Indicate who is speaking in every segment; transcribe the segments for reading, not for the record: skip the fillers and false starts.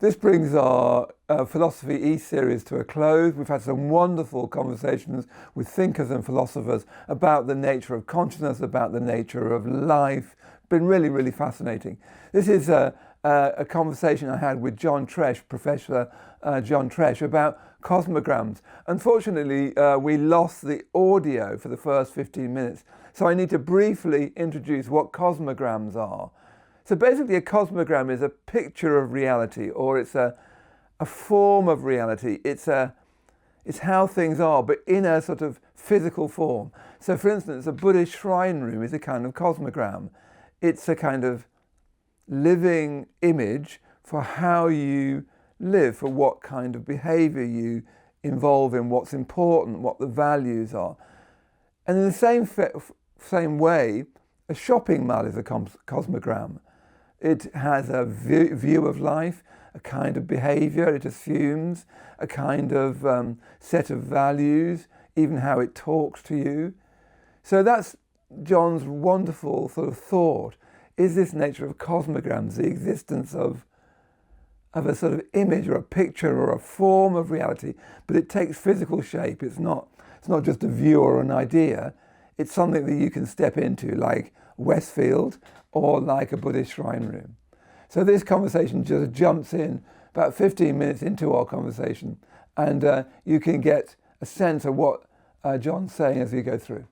Speaker 1: this brings our Philosophy East series to a close. We've had some wonderful conversations with thinkers and philosophers about the nature of consciousness, about the nature of life. Been really, really fascinating. This is a conversation I had with John Tresch, Professor John Tresch, about cosmograms. Unfortunately, we lost the audio for the first 15 minutes, so I need to briefly introduce what cosmograms are. So basically a cosmogram is a picture of reality, or it's a form of reality. It's how things are, but in a sort of physical form. So for instance, a Buddhist shrine room is a kind of cosmogram. It's a kind of living image for how you live, for what kind of behavior you involve in, what's important, what the values are. And in the same way, a shopping mall is a cosmogram. It has a view of life, a kind of behavior it assumes, a kind of set of values, even how it talks to you. So that's John's wonderful sort of thought. Is this nature of cosmograms, the existence of a sort of image or a picture or a form of reality, but it takes physical shape. It's not just a view or an idea. It's something that you can step into, like Westfield or like a Buddhist shrine room. So this conversation just jumps in about 15 minutes into our conversation, and you can get a sense of what John's saying as we go through.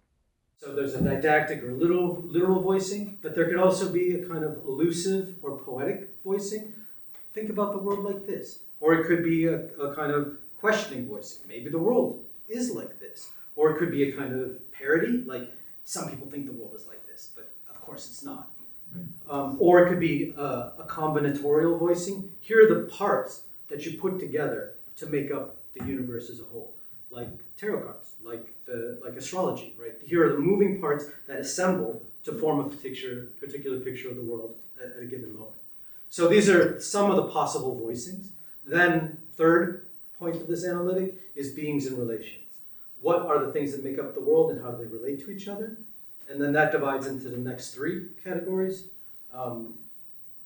Speaker 2: So there's a didactic or literal voicing, but there could also be a kind of elusive or poetic voicing. Think about the world like this. Or it could be a kind of questioning voicing. Maybe the world is like this. Or it could be a kind of parody, like some people think the world is like this, but of course it's not. Right? Or it could be a combinatorial voicing. Here are the parts that you put together to make up the universe as a whole, like tarot cards, like astrology. Right? Here are the moving parts that assemble to form a particular picture of the world at a given moment. So these are some of the possible voicings. Then third point of this analytic is beings and relations. What are the things that make up the world and how do they relate to each other? And then that divides into the next three categories.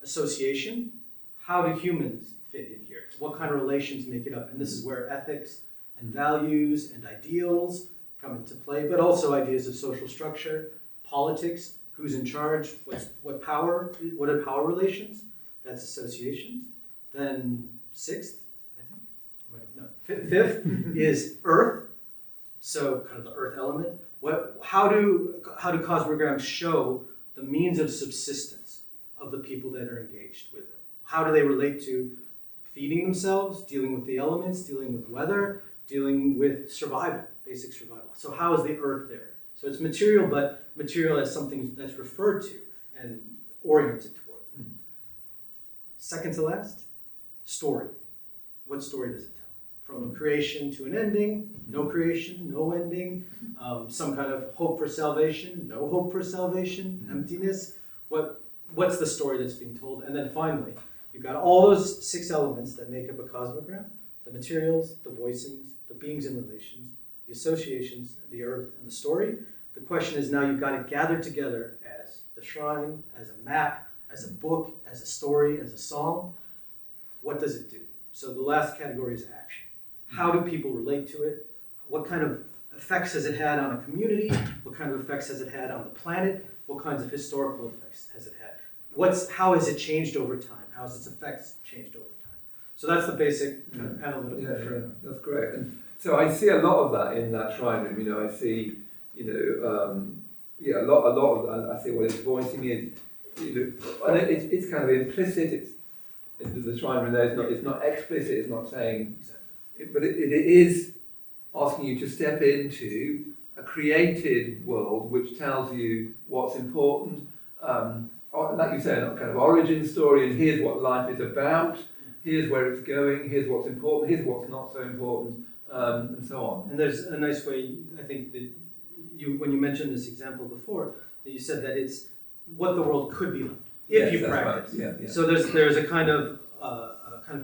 Speaker 2: Association. How do humans fit in here? What kind of relations make it up? And this is where ethics and values and ideals come into play, but also ideas of social structure, politics, who's in charge, what are power relations? That's associations. Then fifth is earth. So kind of the earth element. How do cosmograms show the means of subsistence of the people that are engaged with them? How do they relate to feeding themselves, dealing with the elements, dealing with weather, dealing with survival, basic survival? So how is the earth there? So it's material, but material as something that's referred to and oriented toward. Second to last, story. What story does it tell? From a creation to an ending, no creation, no ending, some kind of hope for salvation, no hope for salvation, emptiness. What's the story that's being told? And then finally, you've got all those 6 elements that make up a cosmogram: the materials, the voicings, the beings and relations, the associations, the earth, and the story. The question is now you've got to gather together as the shrine, as a map, as a book, as a story, as a song. What does it do? So the last category is action. How do people relate to it? What kind of effects has it had on a community? What kind of effects has it had on the planet? What kinds of historical effects has it had? How has it changed over time? How has its effects changed over time? So that's the basic analytical framework.
Speaker 1: Yeah, that's great. And so I see a lot of that in that shrine room. I see, a lot of. I see what its voicing is. And it's kind of implicit. It's the shrine room there. It's not explicit. It's not saying.
Speaker 2: Exactly.
Speaker 1: But it is asking you to step into a created world which tells you what's important, like you say, a kind of origin story, and here's what life is about, here's where it's going, here's what's important, here's what's not so important, and so on.
Speaker 2: And there's a nice way, I think, that when you mentioned this example before, that you said that it's what the world could be like if you practice.
Speaker 1: Right. Yeah.
Speaker 2: So there's a kind of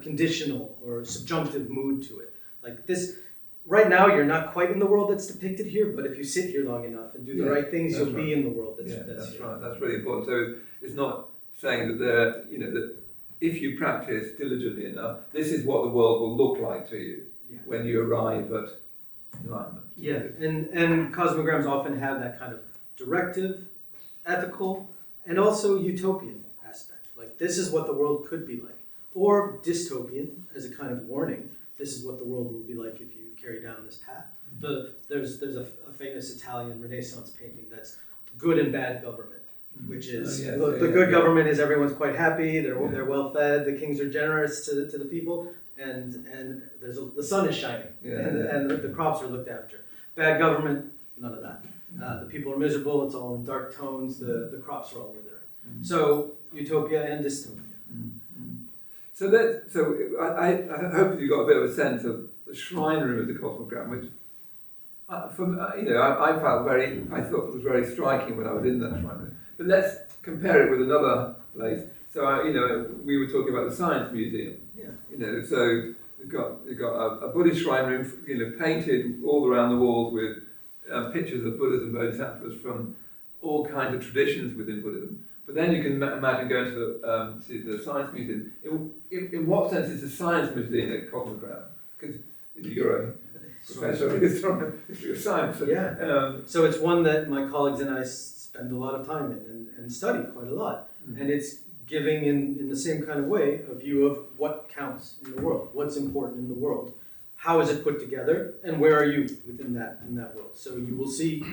Speaker 2: conditional or subjunctive mood to it. Like this, right now you're not quite in the world that's depicted here, but if you sit here long enough and do the right things, you'll be in the world that's
Speaker 1: that's
Speaker 2: here.
Speaker 1: right. That's really important. So it's not saying that if you practice diligently enough, this is what the world will look like to you when you arrive at enlightenment.
Speaker 2: Yeah, and cosmograms often have that kind of directive, ethical, and also utopian aspect. Like, this is what the world could be like. Or dystopian, as a kind of warning. This is what the world will be like if you carry down this path. There's a famous Italian Renaissance painting that's good and bad government, which is the good government is everyone's quite happy, they're well fed, the kings are generous to the people, and the sun is shining, and the crops are looked after. Bad government, none of that. The people are miserable, it's all in dark tones, the crops are all withering. So utopia and dystopia.
Speaker 1: So I hope you got a bit of a sense of the shrine room as a cosmogram, which I thought was very striking when I was in that shrine room. But let's compare it with another place. So we were talking about the Science Museum. Yeah. So we've got a Buddhist shrine room, painted all around the walls with pictures of Buddhas and Bodhisattvas from all kinds of traditions within Buddhism. But then you can imagine going to the Science Museum. In what sense is the Science Museum a cosmogram? Because you're a professor of history of science.
Speaker 2: So it's one that my colleagues and I spend a lot of time in and study quite a lot. And it's giving, in the same kind of way, a view of what counts in the world, what's important in the world, how is it put together, and where are you within that world. So you will see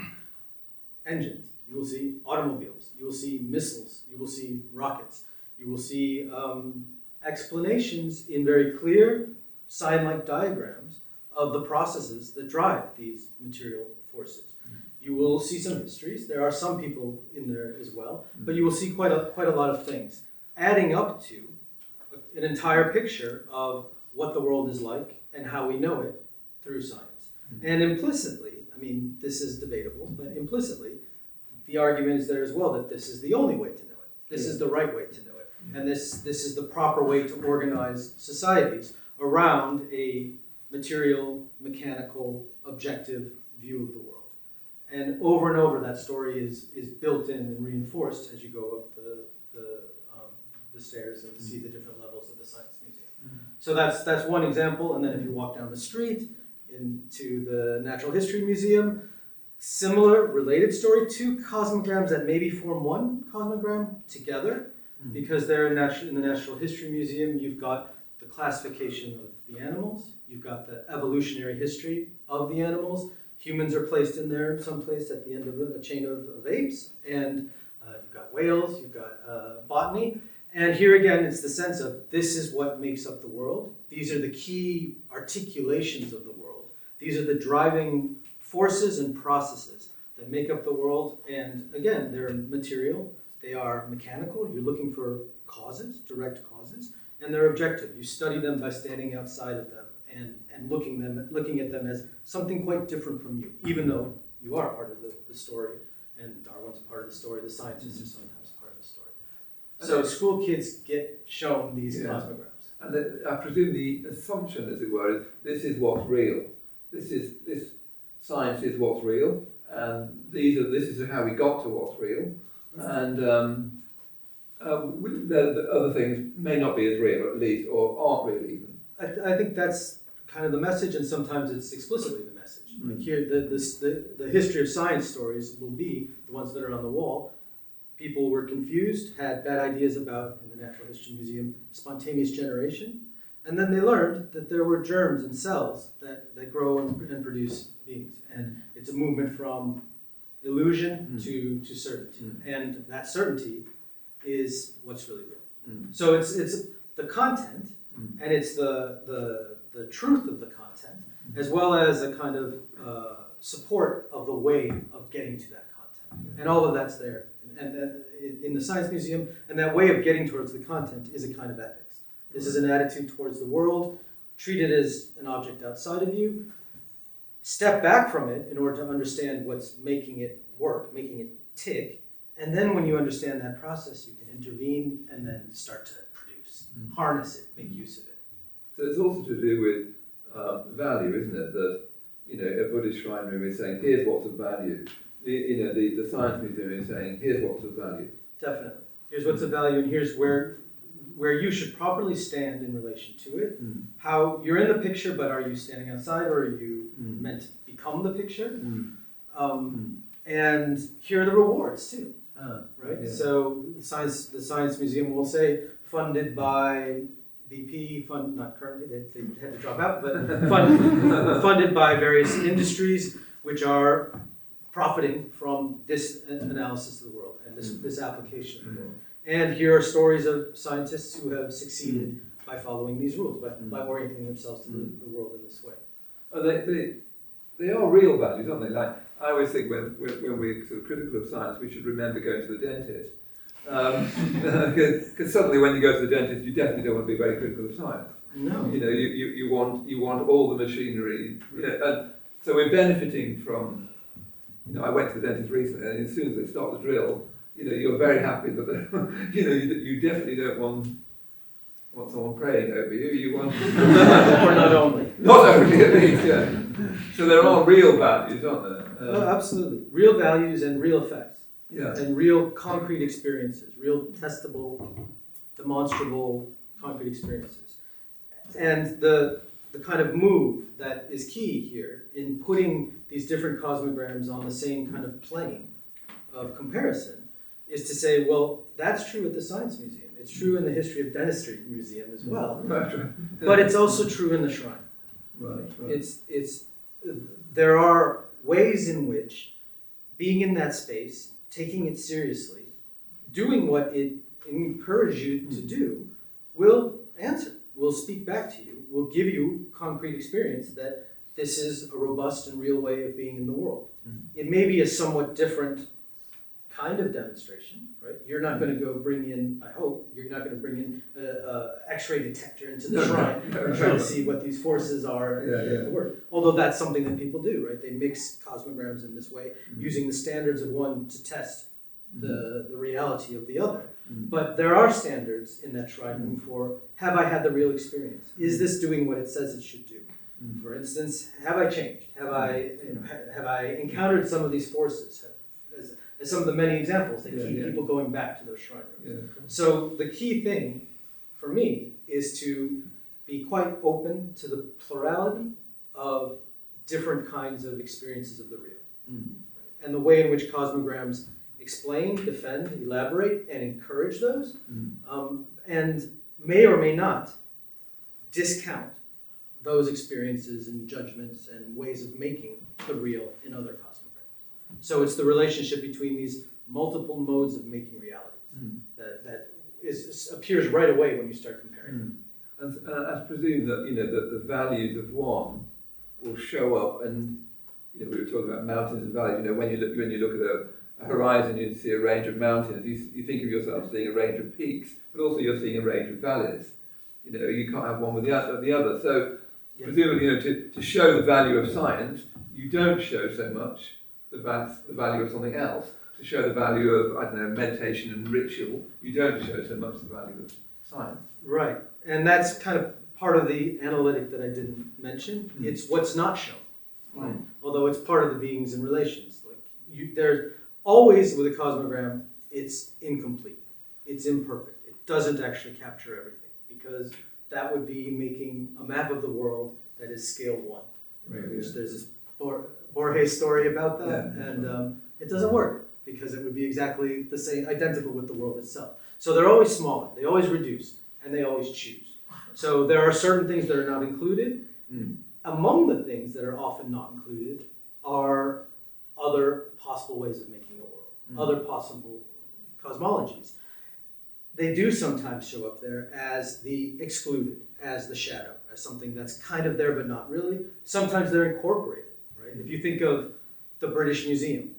Speaker 2: engines. You will see automobiles, you will see missiles, you will see rockets, you will see explanations in very clear sign-like diagrams of the processes that drive these material forces. You will see some histories, there are some people in there as well, but you will see quite a lot of things, adding up to an entire picture of what the world is like and how we know it through science. And implicitly, this is debatable, but implicitly, the argument is there as well that this is the only way to know it. This is the right way to know it. And this is the proper way to organize societies around a material, mechanical, objective view of the world. And over that story is built in and reinforced as you go up the stairs and see the different levels of the Science Museum. So that's one example. And then if you walk down the street into the Natural History Museum, similar, related story, two cosmograms that maybe form one cosmogram together, because they're in the Natural History Museum. You've got the classification of the animals, you've got the evolutionary history of the animals. Humans are placed in there someplace at the end of a chain of apes, and you've got whales, you've got botany. And here again, it's the sense of this is what makes up the world. These are the key articulations of the world. These are the driving forces and processes that make up the world, and again, they're material, they are mechanical, you're looking for causes, direct causes, and they're objective. You study them by standing outside of them and looking at them as something quite different from you, even though you are part of the story, and Darwin's part of the story, the scientists are sometimes part of the story. So school kids get shown these cosmograms.
Speaker 1: And I presume the assumption, as it were, is this is what's real. This science is what's real, and this is how we got to what's real, and the other things may not be as real, at least, or aren't real even.
Speaker 2: I think that's kind of the message, and sometimes it's explicitly the message. Like here, the history of science stories will be the ones that are on the wall. People were confused, had bad ideas about, in the Natural History Museum, spontaneous generation. And then they learned that there were germs and cells that grow and produce beings. And it's a movement from illusion to certainty. And that certainty is what's really real. So it's the content, and it's the truth of the content, as well as a kind of support of the way of getting to that content. And all of that's there and in the Science Museum. And that way of getting towards the content is a kind of ethics. This is an attitude towards the world. Treat it as an object outside of you. Step back from it in order to understand what's making it work, making it tick. And then when you understand that process, you can intervene and then start to produce, harness it, make use of it.
Speaker 1: So it's also to do with value, isn't it? That a Buddhist shrine room is saying, here's what's of value. The Science Museum is saying, here's what's of value.
Speaker 2: Definitely. Here's what's of value, and here's where where you should properly stand in relation to it, how you're in the picture, but are you standing outside or are you meant to become the picture? And here are the rewards too, right? Yeah. So the Science Museum will say funded by BP, not currently, they had to drop out, but funded by various industries which are profiting from this analysis of the world and this application of the world. And here are stories of scientists who have succeeded by following these rules, by orienting themselves to the world in this way.
Speaker 3: They are real values, aren't they? Like, I always think when we're sort of critical of science, we should remember going to the dentist. Because suddenly when you go to the dentist, you definitely don't want to be very critical of science.
Speaker 2: No.
Speaker 3: You know, you want all the machinery. You know, and so we're benefiting from. You know, I went to the dentist recently, and as soon as they start the drill, you know, you're very happy that you know you definitely don't want someone praying over you. You want
Speaker 2: or not only.
Speaker 3: Not only, at least, yeah. So there are real values, aren't there?
Speaker 2: Oh, absolutely. Real values and real effects.
Speaker 3: Yeah.
Speaker 2: And real concrete experiences, real testable, demonstrable concrete experiences. And the kind of move that is key here in putting these different cosmograms on the same kind of plane of comparison is to say, well, that's true at the Science Museum. It's true in the History of Dentistry Museum as well.
Speaker 3: Right.
Speaker 2: But it's also true in the Shrine.
Speaker 3: Right.
Speaker 2: There are ways in which being in that space, taking it seriously, doing what it encourages you to do, will answer, will speak back to you, will give you concrete experience that this is a robust and real way of being in the world. It may be a somewhat different kind of demonstration, right? You're not going to go bring in, I hope, you're not going to bring in an X-ray detector into the shrine and try to see what these forces are at work. Although that's something that people do, right? They mix cosmograms in this way, using the standards of one to test the reality of the other. But there are standards in that shrine room for, have I had the real experience? Is this doing what it says it should do? For instance, have I changed? Have I encountered some of these forces? As some of the many examples that keep people going back to those shrine rooms. So the key thing for me is to be quite open to the plurality of different kinds of experiences of the real. Right? And the way in which cosmograms explain, defend, elaborate, and encourage those, and may or may not discount those experiences and judgments and ways of making the real in other cosmograms. So it's the relationship between these multiple modes of making realities that appears right away when you start comparing them.
Speaker 3: And I presume that that the values of one will show up, and we were talking about mountains and valleys. When you look at a horizon, you see a range of mountains. You think of yourself seeing a range of peaks, but also you're seeing a range of valleys. You can't have one with the other. So presumably, to show the value of science, you don't show so much the value of something else. To show the value of, meditation and ritual, you don't show so much the value of science.
Speaker 2: Right. And that's kind of part of the analytic that I didn't mention. It's what's not shown. Right? Although it's part of the beings and relations. There's always, with a cosmogram, it's incomplete. It's imperfect. It doesn't actually capture everything, because that would be making a map of the world that is scale 1.
Speaker 3: Right,
Speaker 2: Which there's this Borges story about that, and it doesn't work, because it would be exactly the same, identical with the world itself. So they're always smaller, they always reduce, and they always choose. So there are certain things that are not included. Among the things that are often not included are other possible ways of making a world, other possible cosmologies. They do sometimes show up there as the excluded, as the shadow, as something that's kind of there but not really. Sometimes they're incorporated, right? If you think of the British Museum,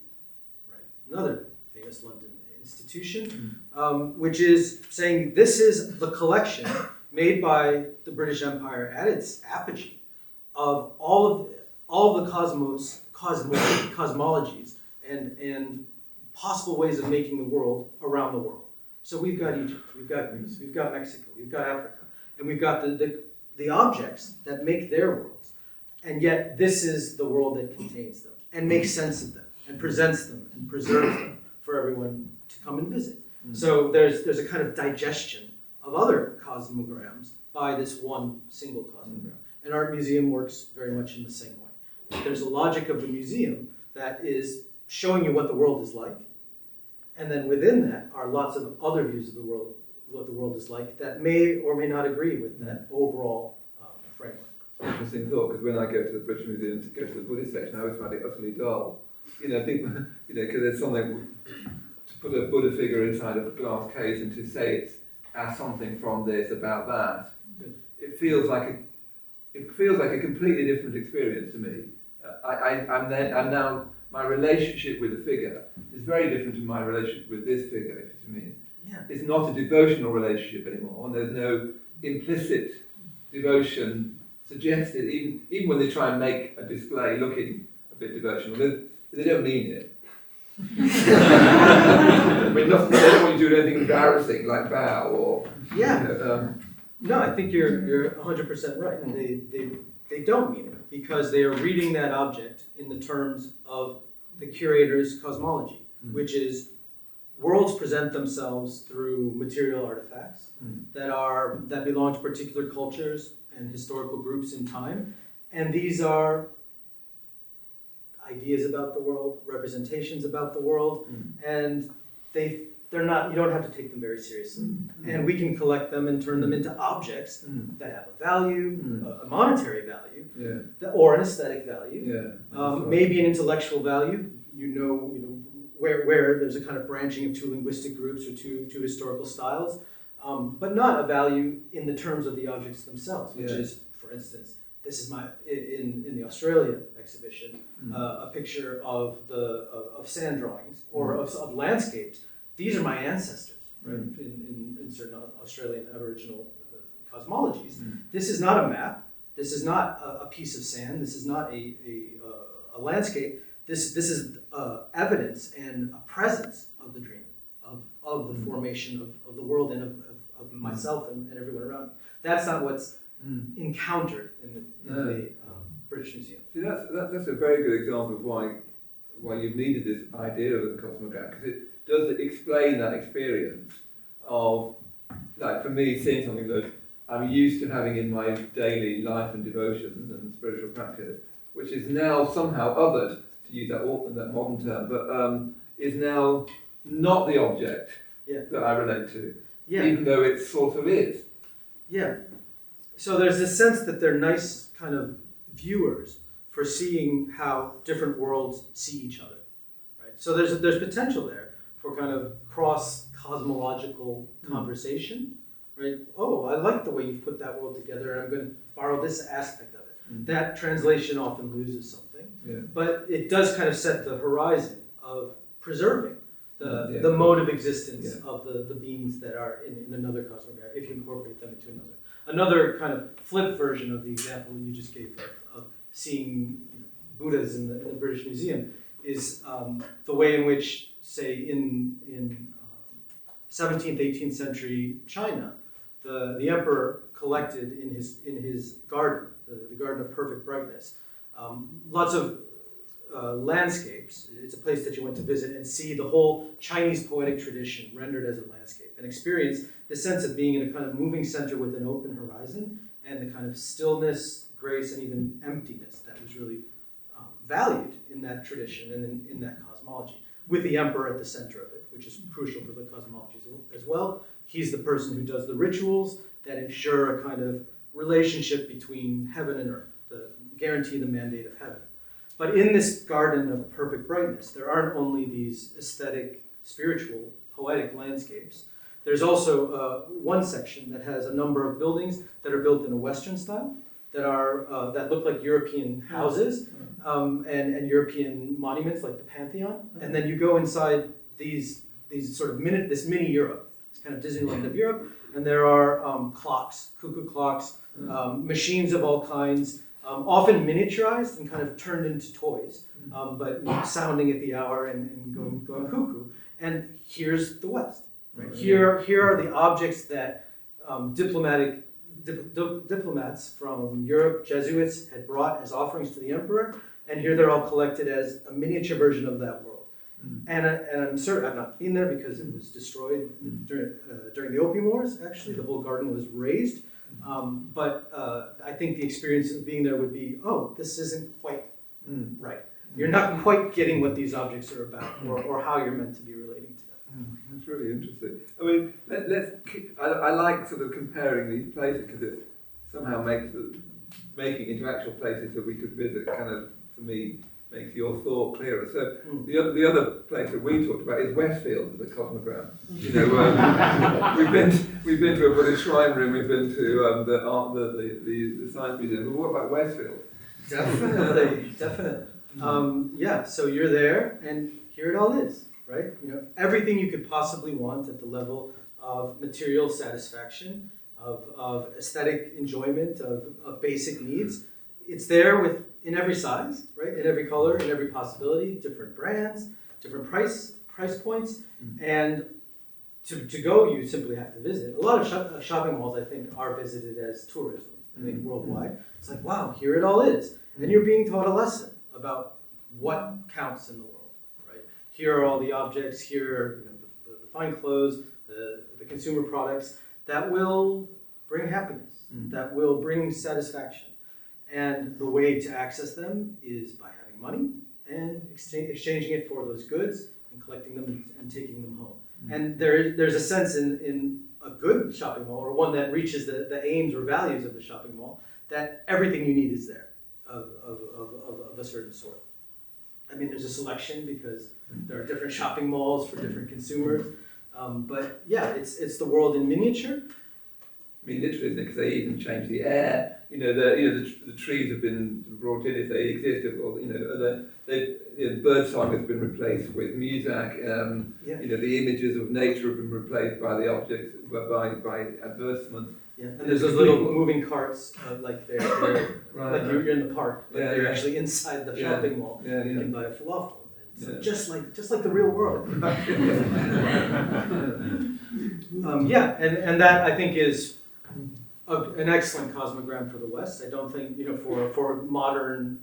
Speaker 2: right? Another famous London institution, which is saying this is the collection made by the British Empire at its apogee of all of the cosmologies and possible ways of making the world around the world. So we've got Egypt, we've got Greece, we've got Mexico, we've got Africa, and we've got the objects that make their worlds. And yet this is the world that contains them and makes sense of them and presents them and preserves them for everyone to come and visit. So there's a kind of digestion of other cosmograms by this one single cosmogram. An art museum works very much in the same way. There's a logic of the museum that is showing you what the world is like, and then within that are lots of other views of the world, what the world is like, that may or may not agree with that overall framework.
Speaker 3: Interesting thought, because when I go to the British Museum to go to the Buddhist section, I always find it utterly dull. People, because there's something to put a Buddha figure inside of a glass case and to say it's as something from this about that.
Speaker 2: Good.
Speaker 3: It feels like a completely different experience to me. I'm now, my relationship with the figure is very different to my relationship with this figure, if you mean.
Speaker 2: Yeah.
Speaker 3: It's not a devotional relationship anymore, and there's no implicit devotion suggested, even when they try and make a display looking a bit devotional. They don't mean it. I mean, they don't want you to do anything embarrassing like bow or...
Speaker 2: Yeah. No, I think you're 100% right. They don't mean it because they are reading that object in the terms of the curator's cosmology, which is worlds present themselves through material artifacts that belong to particular cultures and historical groups in time, and these are ideas about the world, representations about the world, and they're not. You don't have to take them very seriously, and we can collect them and turn them into objects that have a value, a monetary value, or an aesthetic value, maybe an intellectual value. Where there's a kind of branching of two linguistic groups or two historical styles, but not a value in the terms of the objects themselves, which is, for instance, this is in the Australia exhibition, a picture of sand drawings or of landscapes. These are my ancestors, right? In certain Australian Aboriginal cosmologies. This is not a map. This is not a piece of sand. This is not a landscape. This is evidence and a presence of the dream, of the formation of the world and of myself and everyone around me. That's not what's encountered in the British Museum.
Speaker 3: See, that's a very good example of why you've needed this idea of the cosmogram, because it does explain that experience of, like for me, seeing something that I'm used to having in my daily life and devotions and spiritual practice, which is now somehow othered, to use that modern term, but is now not the object that I relate to, even though it sort of is.
Speaker 2: Yeah. So there's this sense that they're nice kind of viewers for seeing how different worlds see each other, right? So there's potential there for kind of cross-cosmological conversation, right? Oh, I like the way you've put that world together, and I'm going to borrow this aspect of it. That translation often loses something, but it does kind of set the horizon of preserving the mode of existence of the beings that are in another cosmogram, if you incorporate them into another. Another kind of flip version of the example you just gave of seeing Buddhas in the British Museum is the way in which, say, in 17th, 18th century China, the emperor collected in his garden, the Garden of Perfect Brightness, lots of landscapes. It's a place that you went to visit and see the whole Chinese poetic tradition rendered as a landscape and experience the sense of being in a kind of moving center with an open horizon and the kind of stillness, grace, and even emptiness that was really valued in that tradition and in that cosmology, with the emperor at the center of it, which is crucial for the cosmology as well. He's the person who does the rituals that ensure a kind of relationship between heaven and earth, guarantee the mandate of heaven. But in this garden of perfect brightness, there aren't only these aesthetic, spiritual, poetic landscapes. There's also one section that has a number of buildings that are built in a Western style, that look like European houses and European monuments like the Pantheon. And then you go inside these sort of this mini Europe, it's kind of Disneyland of Europe, and there are clocks, cuckoo clocks, machines of all kinds, often miniaturized and kind of turned into toys, but sounding at the hour and going cuckoo. And here's the West. Right? Here are the objects that diplomats from Europe, Jesuits, had brought as offerings to the emperor, and here they're all collected as a miniature version of that world. And I'm certain I've not been there because it was destroyed during the Opium Wars. Actually, the whole garden was razed. But I think the experience of being there would be, oh, this isn't quite right. You're not quite getting what these objects are about, or how you're meant to be relating to them.
Speaker 3: That's really interesting. I mean, I like sort of comparing these places because it somehow makes making into actual places that we could visit kind of, for me, makes your thought clearer. So the other place that we talked about is Westfield as a cosmogram. You know, we've been to a Buddhist shrine room, we've been to the Science Museum. But what about Westfield?
Speaker 2: Definitely. Yeah. So you're there, and here it all is, right? You know, everything you could possibly want at the level of material satisfaction, of aesthetic enjoyment, of basic needs. It's there in every size, right? In every color, in every possibility, different brands, different price points, and to go, you simply have to visit. A lot of shopping malls, I think, are visited as tourism. I think worldwide, it's like, wow, here it all is, and you're being taught a lesson about what counts in the world, right? Here are all the objects. Here are the fine clothes, the consumer products that will bring happiness, that will bring satisfaction. And the way to access them is by having money and exchanging it for those goods and collecting them and taking them home. And there's a sense in a good shopping mall, or one that reaches the aims or values of the shopping mall, that everything you need is there of a certain sort. I mean, there's a selection because there are different shopping malls for different consumers. But yeah, it's the world in miniature.
Speaker 3: I mean, literally, because they even change the air. You know, the trees have been brought in if they existed. Or bird song has been replaced with music. You know, the images of nature have been replaced by the objects by advertisements.
Speaker 2: Yeah, and there's those little moving carts, like they're like you're in the park, but they're actually inside the shopping mall. You can buy a falafel. So just like the real world. And that I think is an excellent cosmogram for the West. I don't think for modern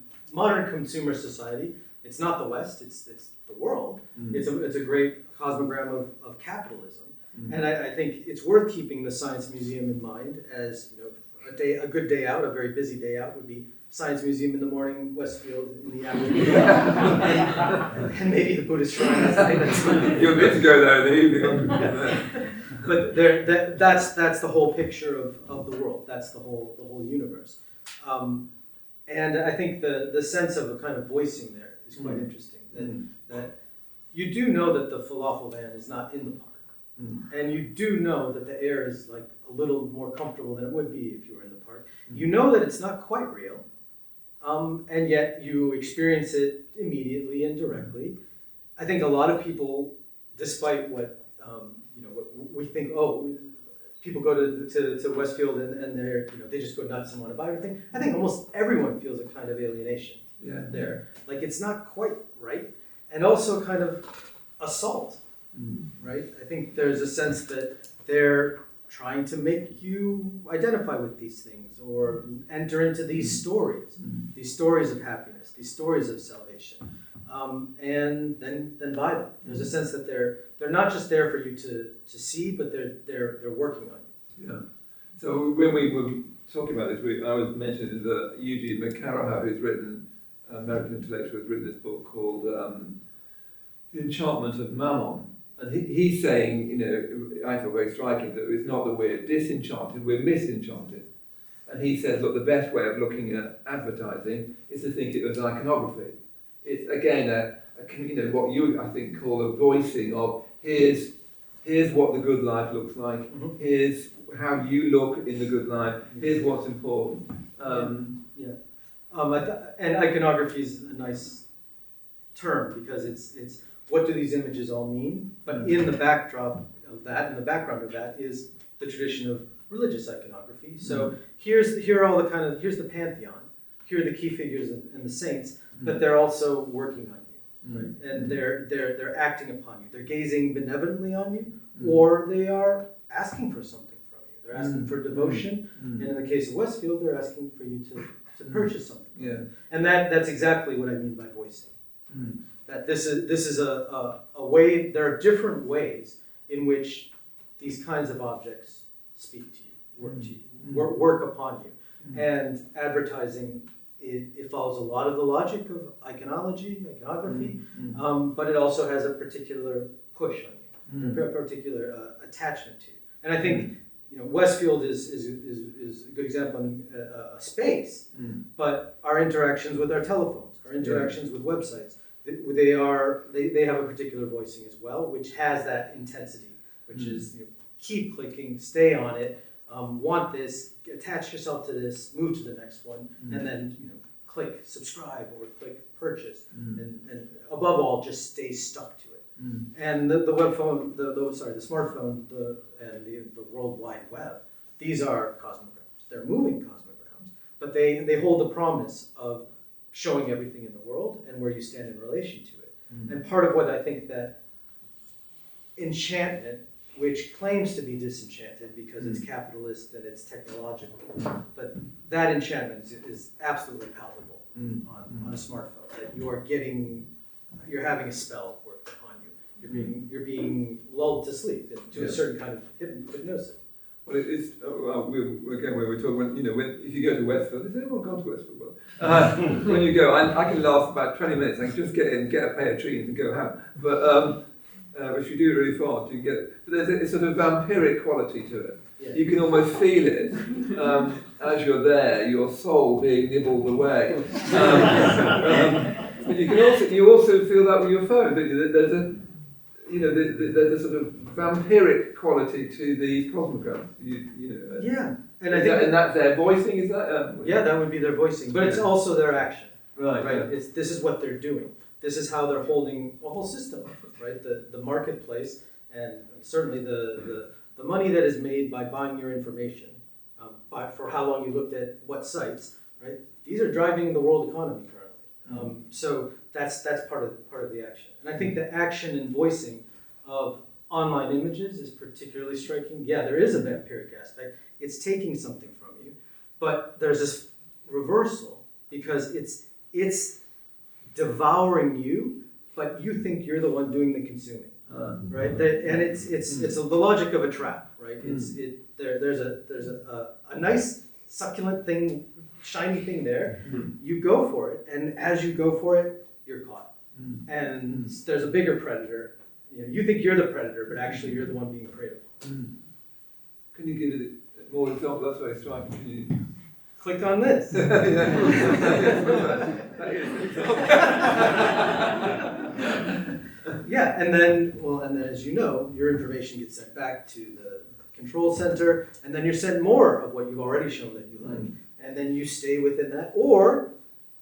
Speaker 2: consumer society, it's not the West, it's the world. It's a great cosmogram of capitalism, and I think it's worth keeping the Science Museum in mind as a good day out, a very busy day out would be Science Museum in the morning, Westfield in the afternoon, and maybe the Buddhist shrine at night.
Speaker 3: You'll get to go there in the evening.
Speaker 2: But that's the whole picture of the world. That's the whole universe. And I think the sense of a kind of voicing there is quite interesting. That you do know that the falafel van is not in the park, and you do know that the air is like a little more comfortable than it would be if you were in the park. You know that it's not quite real, and yet you experience it immediately and directly. I think a lot of people, despite what what we think, people go to Westfield and they just go nuts and want to buy everything. I think almost everyone feels a kind of alienation there. Like it's not quite right, and also kind of assault, right? I think there's a sense that they're trying to make you identify with these things or enter into these stories of happiness, these stories of salvation, and then buy them. There's a sense that they're not just there for you to see, but they're working on you.
Speaker 3: Yeah. So when we were talking about this, I was mentioning that Eugene McCarraha, who's written, American intellectual, has written this book called The Enchantment of Mammon. And he's saying, I feel very striking, that it's not that we're disenchanted, we're misenchanted. And he says, look, the best way of looking at advertising is to think it as iconography. It's, again, what you, I think, call a voicing of here's what the good life looks like, here's how you look in the good life, here's what's important.
Speaker 2: And iconography is a nice term because it's what do these images all mean? But in the backdrop of that, in the background of that, is the tradition of religious iconography. So here's the pantheon, here are the key figures and the saints, but they're also working on you, right? And they're acting upon you. They're gazing benevolently on you, or they are asking for something from you. They're asking for devotion, and in the case of Westfield, they're asking for you to purchase something.
Speaker 3: Yeah.
Speaker 2: And that's exactly what I mean by voicing. that this is a way. There are different ways in which these kinds of objects speak to you, work to you, work upon you, and advertising. It follows a lot of the logic of iconography, but it also has a particular push on you, a particular attachment to you. And I think Westfield is a good example of a space, but our interactions with our telephones, our interactions with websites, they have a particular voicing as well, which has that intensity, which is keep clicking, stay on it. Want this, attach yourself to this, move to the next one, and then click subscribe or click purchase, and above all, just stay stuck to it. And the web phone, the smartphone, and the World Wide Web, these are cosmograms. They're moving cosmograms, but they hold the promise of showing everything in the world and where you stand in relation to it. And part of what I think that enchantment, which claims to be disenchanted because it's capitalist and it's technological, but that enchantment is absolutely palpable on a smartphone. That you're having a spell work on you. You're being lulled to sleep to a certain kind of hypnosis.
Speaker 3: Well, it's we were talking when if you go to Westfield, has anyone gone to Westfield? Well, when you go, I can last about 20 minutes. I can just get in, get a pair of jeans, and go home. But if you do it really fast, you get. But there's a sort of vampiric quality to it. Yeah. You can almost feel it as you're there, your soul being nibbled away. But you also feel that with your phone. There's a sort of vampiric quality to the cosmograms.
Speaker 2: Yeah,
Speaker 3: and I think that's their voicing. Is that?
Speaker 2: Yeah, that would be their voicing, but it's also their action.
Speaker 3: Right.
Speaker 2: Yeah. This is what they're doing. This is how they're holding a whole system up, right? The marketplace, and certainly the money that is made by buying your information, for how long you looked at what sites, right? These are driving the world economy currently. So that's part of the action. And I think the action and voicing of online images is particularly striking. Yeah, there is a vampiric aspect. It's taking something from you, but there's this reversal because it's devouring you, but you think you're the one doing the consuming, right? And it's the logic of a trap, right? There's a nice succulent thing, shiny thing there. You go for it, and as you go for it, you're caught. And there's a bigger predator. You think you're the predator, but actually you're the one being preyed upon.
Speaker 3: Can you give it more example? That's very striking. Can you?
Speaker 2: Click on this. Yeah, and then as you know, your information gets sent back to the control center, and then you're sent more of what you've already shown that you like, and then you stay within that, or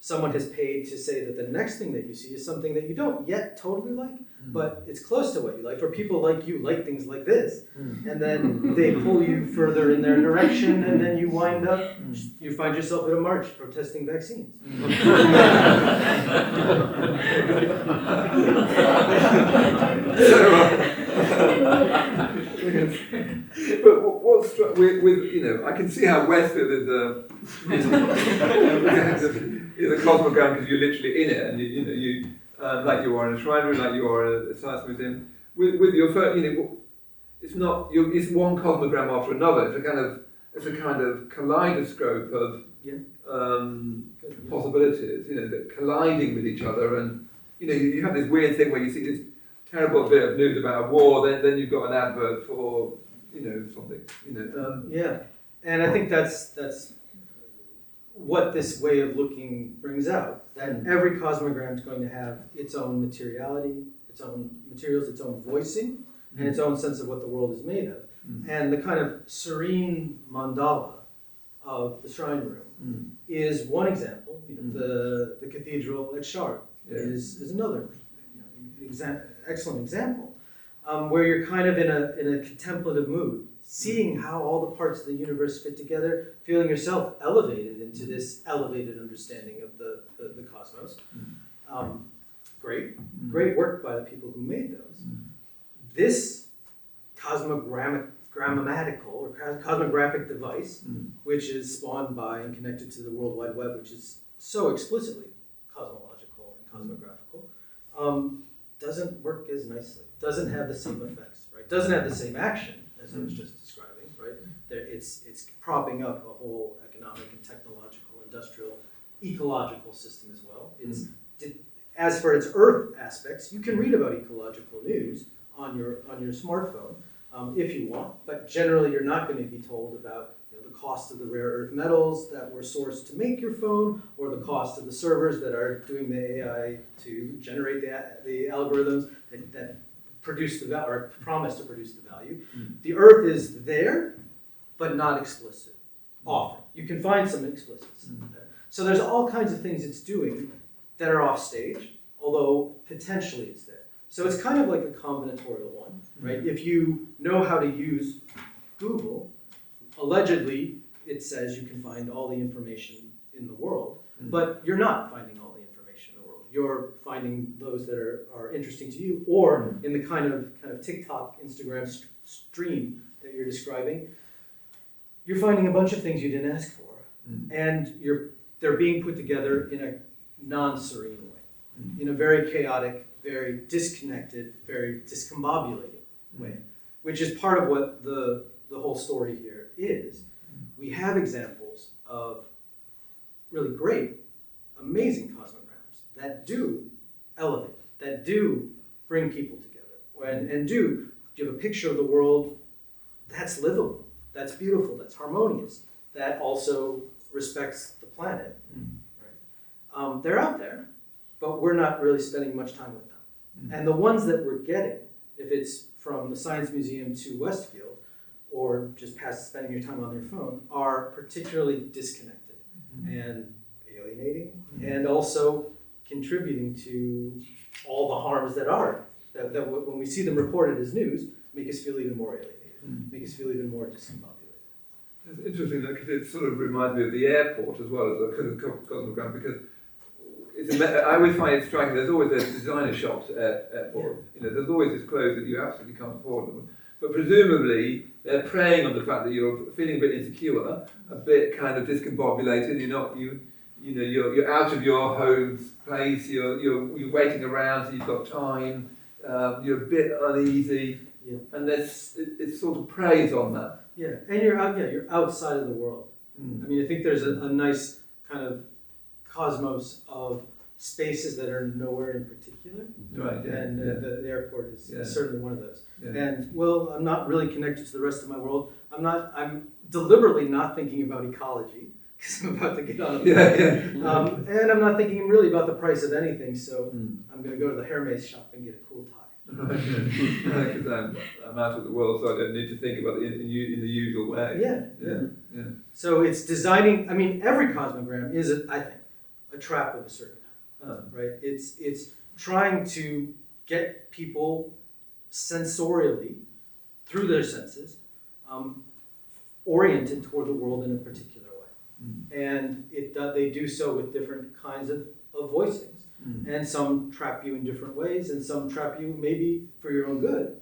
Speaker 2: someone has paid to say that the next thing that you see is something that you don't yet totally like, but it's close to what you like, or people like you like things like this, and then they pull you further in their direction, and then you wind up, you find yourself at a march protesting vaccines.
Speaker 3: But what's with I can see how Westfield is a cosmogram because you're literally in it, and you like you are in a shrine room, like you are in a science museum. With your first, it's not it's one cosmogram after another. It's a kind of kaleidoscope of possibilities. That colliding with each other, and you have this weird thing where you see this terrible bit of news about a war, then you've got an advert for something.
Speaker 2: Yeah, and I think that's what this way of looking brings out. That every cosmogram is going to have its own materiality, its own materials, its own voicing, and its own sense of what the world is made of. And the kind of serene mandala of the shrine room is one example. The cathedral at Chartres is another excellent example, where you're kind of in a contemplative mood, seeing how all the parts of the universe fit together, feeling yourself elevated into this elevated understanding of the cosmos. Great work by the people who made those. This cosmogrammatical or cosmographic device, which is spawned by and connected to the World Wide Web, which is so explicitly cosmological and cosmographical, doesn't work as nicely, doesn't have the same effects, right? Doesn't have the same action as I was just describing, right? It's propping up a whole economic and technological, industrial, ecological system as well. As for its Earth aspects, you can read about ecological news on your smartphone if you want, but generally you're not going to be told about the cost of the rare earth metals that were sourced to make your phone, or the cost of the servers that are doing the AI to generate the algorithms that produce the value, or promise to produce the value. The Earth is there, but not explicit. Often you can find some explicits there. So there's all kinds of things it's doing that are off stage, although potentially it's there. So it's kind of like a combinatorial one, right? If you know how to use Google, allegedly it says you can find all the information in the world, but you're not finding all the information in the world. You're finding those that are interesting to you, or in the kind of TikTok, Instagram stream that you're describing, you're finding a bunch of things you didn't ask for, and they're being put together in a non-serene way, in a very chaotic, very disconnected, very discombobulating way, which is part of what the whole story here is. We have examples of really great, amazing cosmograms that do elevate, that do bring people together, and do give a picture of the world that's livable, that's beautiful, that's harmonious, that also respects the planet. Right? They're out there, but we're not really spending much time with them. And the ones that we're getting, if it's from the Science Museum to Westfield, or just past spending your time on their phone, are particularly disconnected and alienating, and also contributing to all the harms that when we see them reported as news, make us feel even more alienated, make us feel even more discombobulated.
Speaker 3: It's interesting because it sort of reminds me of the airport as well as a cosmogram, because I always find it striking. There's always a designer shops at airport. There's always this clothes that you absolutely can't afford them. But presumably they're preying on the fact that you're feeling a bit insecure, a bit kind of discombobulated. You're out of your home place. You're waiting around, so you've got time. You're a bit uneasy, and it sort of preys on that.
Speaker 2: Yeah, and you're outside of the world. I mean, I think there's a nice kind of cosmos of spaces that are nowhere in particular,
Speaker 3: right? Yeah,
Speaker 2: and the airport is certainly one of those.
Speaker 3: Yeah.
Speaker 2: And I'm not really connected to the rest of my world. I'm deliberately not thinking about ecology because I'm about to get on a plane. And I'm not thinking really about the price of anything. So I'm going to go to the Hermes shop and get a cool tie.
Speaker 3: Because I'm out of the world, so I don't need to think about it in the usual way.
Speaker 2: Yeah. So it's designing. I mean, every cosmogram is, I think, a trap of a certain kind, right? It's trying to get people sensorially, through their senses, oriented toward the world in a particular way. And they do so with different kinds of voicings. And some trap you in different ways, and some trap you maybe for your own good,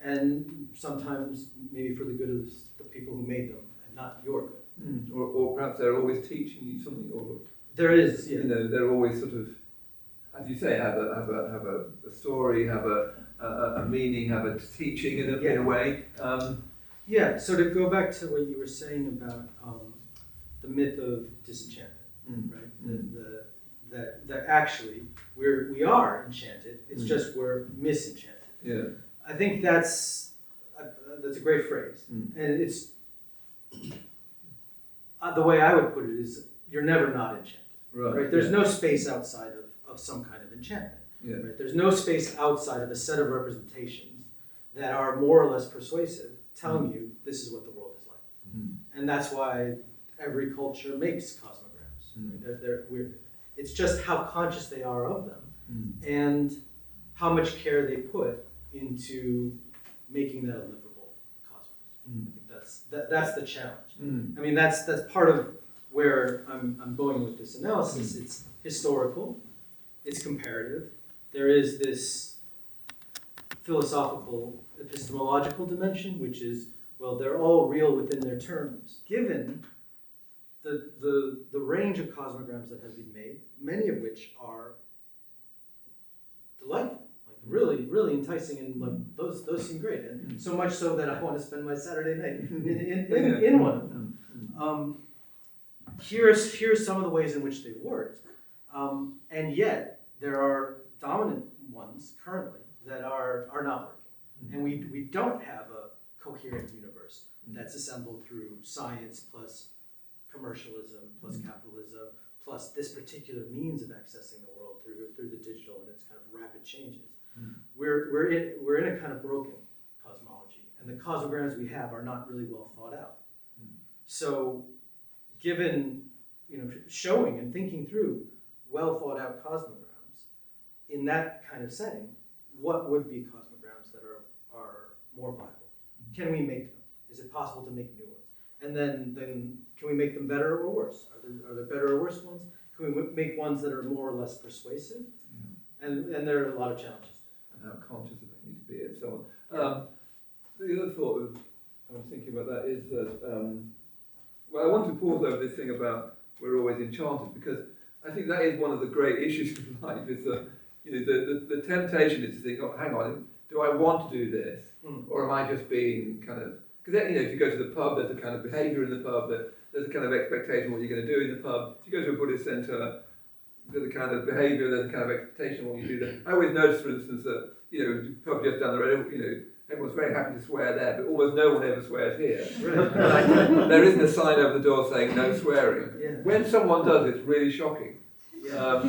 Speaker 2: and sometimes maybe for the good of the people who made them, and not your good.
Speaker 3: Or perhaps they're always teaching you something, or
Speaker 2: there is,
Speaker 3: they're always sort of, as you say, have a story, have a meaning, have a teaching in a way.
Speaker 2: So to go back to what you were saying about the myth of disenchantment, right? That actually we are enchanted. It's just we're misenchanted.
Speaker 3: Yeah,
Speaker 2: I think that's a great phrase, and it's the way I would put it is you're never not enchanted. Right? There's no space outside of some kind of enchantment.
Speaker 3: Yeah.
Speaker 2: Right? There's no space outside of a set of representations that are more or less persuasive, telling you this is what the world is like. And that's why every culture makes cosmograms. Right? It's just how conscious they are of them, and how much care they put into making that a livable cosmos. I think that's the challenge. I mean, that's part of where I'm going with this analysis. It's historical, it's comparative. There is this philosophical, epistemological dimension, which is, well, they're all real within their terms, given the range of cosmograms that have been made, many of which are really, really enticing, and like those seem great, and so much so that I want to spend my Saturday night in one of them. Here's some of the ways in which they worked, and yet there are dominant ones currently that are not working, and we don't have a coherent universe that's assembled through science plus commercialism plus capitalism plus this particular means of accessing the world through the digital and its kind of rapid changes. We're in a kind of broken cosmology, and the cosmograms we have are not really well thought out. So, given showing and thinking through well thought out cosmograms in that kind of setting, what would be cosmograms that are more viable? Can we make them? Is it possible to make new ones? And then can we make them better or worse? Are there better or worse ones? Can we make ones that are more or less persuasive? And there are a lot of challenges there.
Speaker 3: And how conscious they need to be and so on. The other thought I was thinking about that is that, well, I want to pause over this thing about we're always enchanted, because I think that is one of the great issues of life, is that the temptation is to think, oh, hang on, do I want to do this? Or am I just being kind of, because if you go to the pub, there's a kind of behaviour in the pub, there's a kind of expectation of what you're going to do in the pub. If you go to a Buddhist centre, there's a kind of behaviour, there's a kind of expectation of what you do there. I always notice, for instance, that, pub just down the road, everyone's very happy to swear there, but almost no one ever swears here. Right. There isn't a sign over the door saying no swearing.
Speaker 2: Yeah.
Speaker 3: When someone does, it's really shocking.
Speaker 2: Yeah.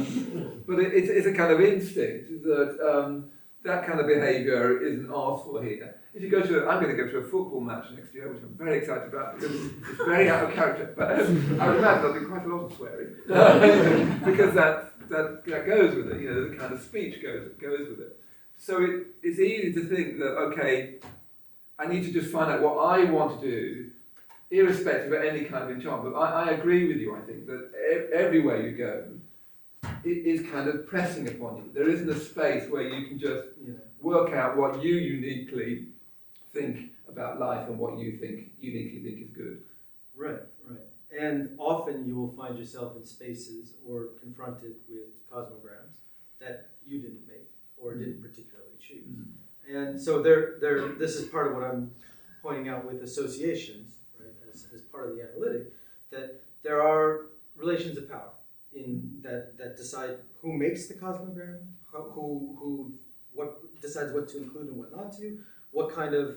Speaker 3: But it's a kind of instinct that that kind of behaviour isn't asked for here. If you go to, I'm going to go to a football match next year, which I'm very excited about because it's very out of character. But I would imagine there'll be quite a lot of swearing because that goes with it. The kind of speech goes with it. So it's easy to think that, okay, I need to just find out what I want to do, irrespective of any kind of enchantment. But I agree with you. I think that everywhere you go, it is kind of pressing upon you. There isn't a space where you can just work out what you uniquely think about life and what you uniquely think is good.
Speaker 2: Right. And often you will find yourself in spaces or confronted with cosmograms that you didn't make or didn't particularly choose. And so this is part of what I'm pointing out with associations, right, as part of the analytic, that there are relations of power in that decide who makes the cosmogram, what decides what to include and what not to, what kind of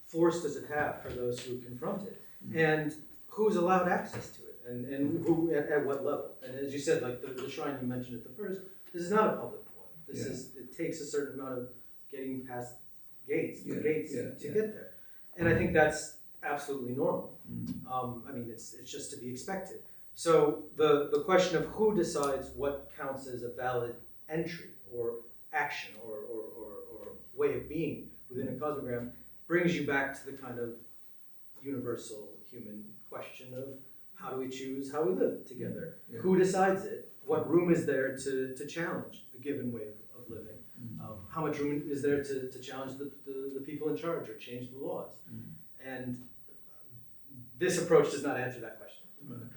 Speaker 2: force does it have for those who confront it, and who's allowed access to it, and who at what level. And as you said, like the shrine you mentioned at the first, this is not a public one. It takes a certain amount of getting past gates to get there, and I think that's absolutely normal. It's just to be expected. So the question of who decides what counts as a valid entry or action or way of being within a cosmogram brings you back to the kind of universal human question of how do we choose how we live together? Who decides it? What room is there to challenge the given way of living? How much room is there to challenge the people in charge or change the laws? And this approach does not answer that question.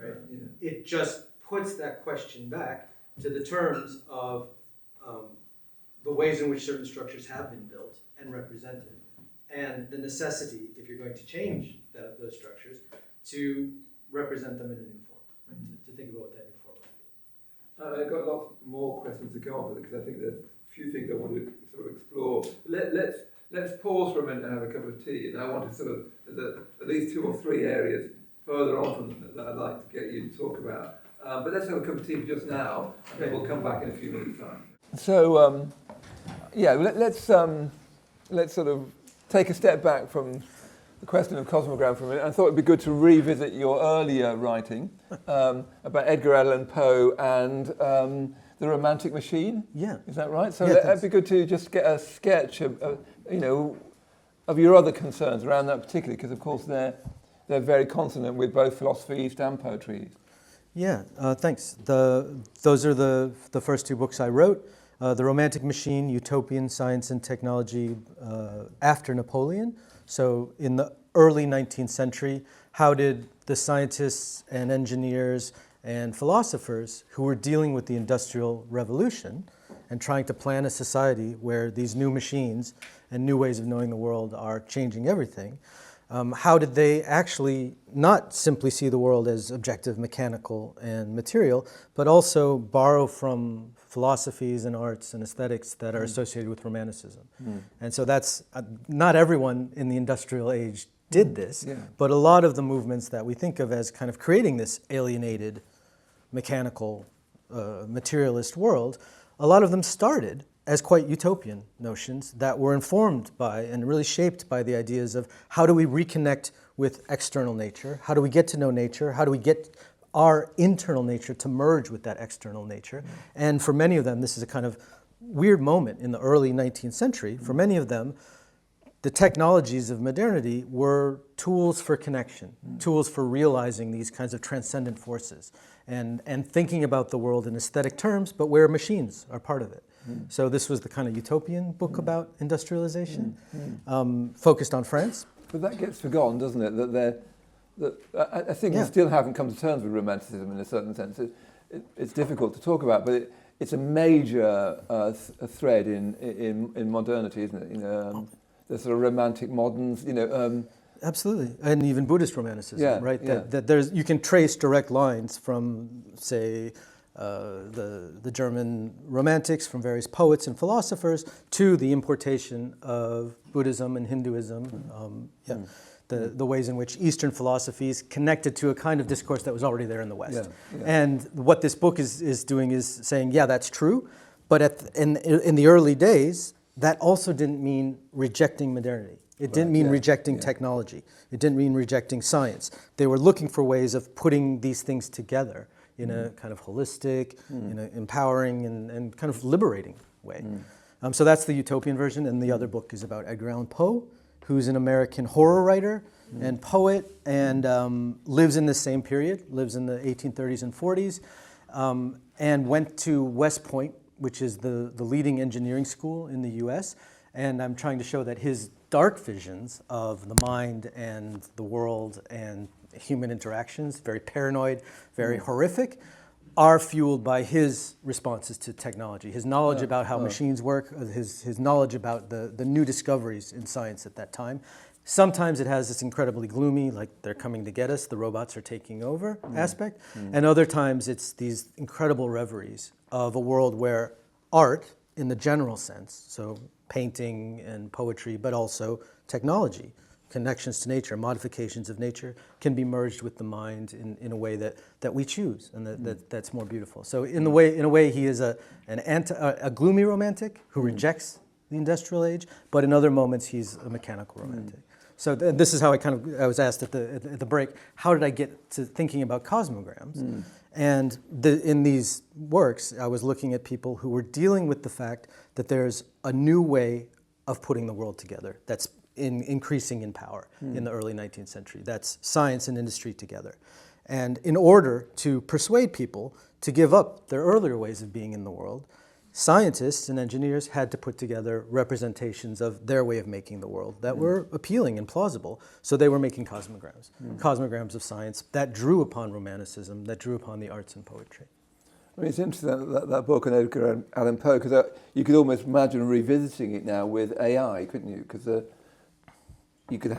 Speaker 2: Right? It just puts that question back to the terms of the ways in which certain structures have been built and represented, and the necessity, if you're going to change those structures, to represent them in a new form, right? To think about what that new form would be.
Speaker 3: I've got lots more questions to go on with it because I think there's a few things I want to sort of explore. Let's pause for a minute and have a cup of tea, and I want to there's at least 2 or 3 areas further on from them that I'd like to get you to talk about. But let's have a cup of tea for just now, and then we'll come back in a few minutes' time.
Speaker 1: So, let's sort of take a step back from the question of cosmogram for a minute. I thought it'd be good to revisit your earlier writing about Edgar Allan Poe and the Romantic Machine.
Speaker 4: Yeah.
Speaker 1: Is that right? So
Speaker 4: yeah,
Speaker 1: that'd be good to just get a sketch of your other concerns around that particularly, because of course they're very consonant with both PhilosophyEAST and Poetry.
Speaker 4: Yeah, thanks. Those are the first 2 books I wrote. The Romantic Machine, Utopian Science and Technology after Napoleon. So in the early 19th century, how did the scientists and engineers and philosophers who were dealing with the Industrial Revolution and trying to plan a society where these new machines and new ways of knowing the world are changing everything. How did they actually not simply see the world as objective, mechanical, and material, but also borrow from philosophies and arts and aesthetics that are associated with Romanticism? And so that's, not everyone in the industrial age did this, but a lot of the movements that we think of as kind of creating this alienated, mechanical, materialist world, a lot of them started as quite utopian notions that were informed by and really shaped by the ideas of how do we reconnect with external nature, how do we get to know nature, how do we get our internal nature to merge with that external nature. And for many of them, this is a kind of weird moment in the early 19th century. For many of them, the technologies of modernity were tools for connection, tools for realizing these kinds of transcendent forces and thinking about the world in aesthetic terms, but where machines are part of it. So this was the kind of utopian book about industrialization, focused on France.
Speaker 1: But that gets forgotten, doesn't it? I think we still haven't come to terms with Romanticism in a certain sense. It's difficult to talk about, but it's a major a thread in modernity, isn't it? You know, the sort of romantic moderns, you know.
Speaker 4: Absolutely, and even Buddhist Romanticism, right?
Speaker 1: Yeah.
Speaker 4: That there's, you can trace direct lines from, say, the German Romantics, from various poets and philosophers, to the importation of Buddhism and Hinduism. The ways in which Eastern philosophies connected to a kind of discourse that was already there in the West. And what this book is doing is saying, yeah, that's true, but in the early days, that also didn't mean rejecting modernity. It didn't mean rejecting technology. It didn't mean rejecting science. They were looking for ways of putting these things together in a kind of holistic, in an empowering and kind of liberating way. So that's the utopian version, and the other book is about Edgar Allan Poe, who's an American horror writer and poet, and lives in the same period, lives in the 1830s and 40s, and went to West Point, which is the leading engineering school in the US. And I'm trying to show that his dark visions of the mind and the world and human interactions, very paranoid, very horrific, are fueled by his responses to technology, his knowledge about how machines work, his knowledge about the new discoveries in science at that time. Sometimes it has this incredibly gloomy, like they're coming to get us, the robots are taking over aspect. And other times it's these incredible reveries of a world where art, in the general sense, so painting and poetry, but also technology, connections to nature, modifications of nature, can be merged with the mind in a way that we choose, and that's more beautiful. So in a way, he is a gloomy romantic who rejects the industrial age, but in other moments he's a mechanical romantic. So this is how I was asked at the break, how did I get to thinking about cosmograms? And in these works, I was looking at people who were dealing with the fact that there's a new way of putting the world together that's increasing in power in the early 19th century. That's science and industry together. And in order to persuade people to give up their earlier ways of being in the world, scientists and engineers had to put together representations of their way of making the world that were appealing and plausible. So they were making cosmograms, cosmograms of science that drew upon Romanticism, that drew upon the arts and poetry.
Speaker 1: I mean, it's interesting that book on Edgar Allan Poe, because you could almost imagine revisiting it now with AI, couldn't you? Because you could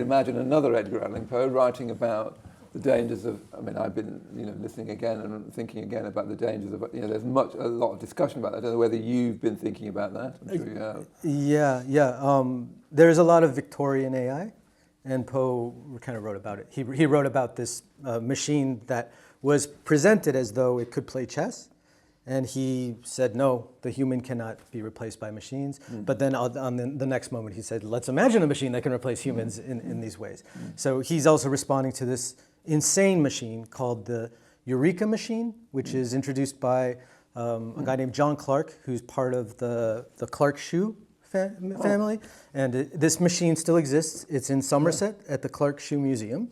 Speaker 1: imagine another Edgar Allan Poe writing about the dangers of. I mean, I've been listening again and thinking again about the dangers of. There's a lot of discussion about that. I don't know whether you've been thinking about that. I'm sure you have.
Speaker 4: Yeah. There's a lot of Victorian AI, and Poe kind of wrote about it. He wrote about this machine that was presented as though it could play chess, and he said, no, the human cannot be replaced by machines. But then on the next moment he said, let's imagine a machine that can replace humans in these ways. So he's also responding to this insane machine called the Eureka machine, which is introduced by a guy named John Clark, who's part of the Clark shoe family. And this machine still exists. It's in Somerset at the Clark Shoe Museum.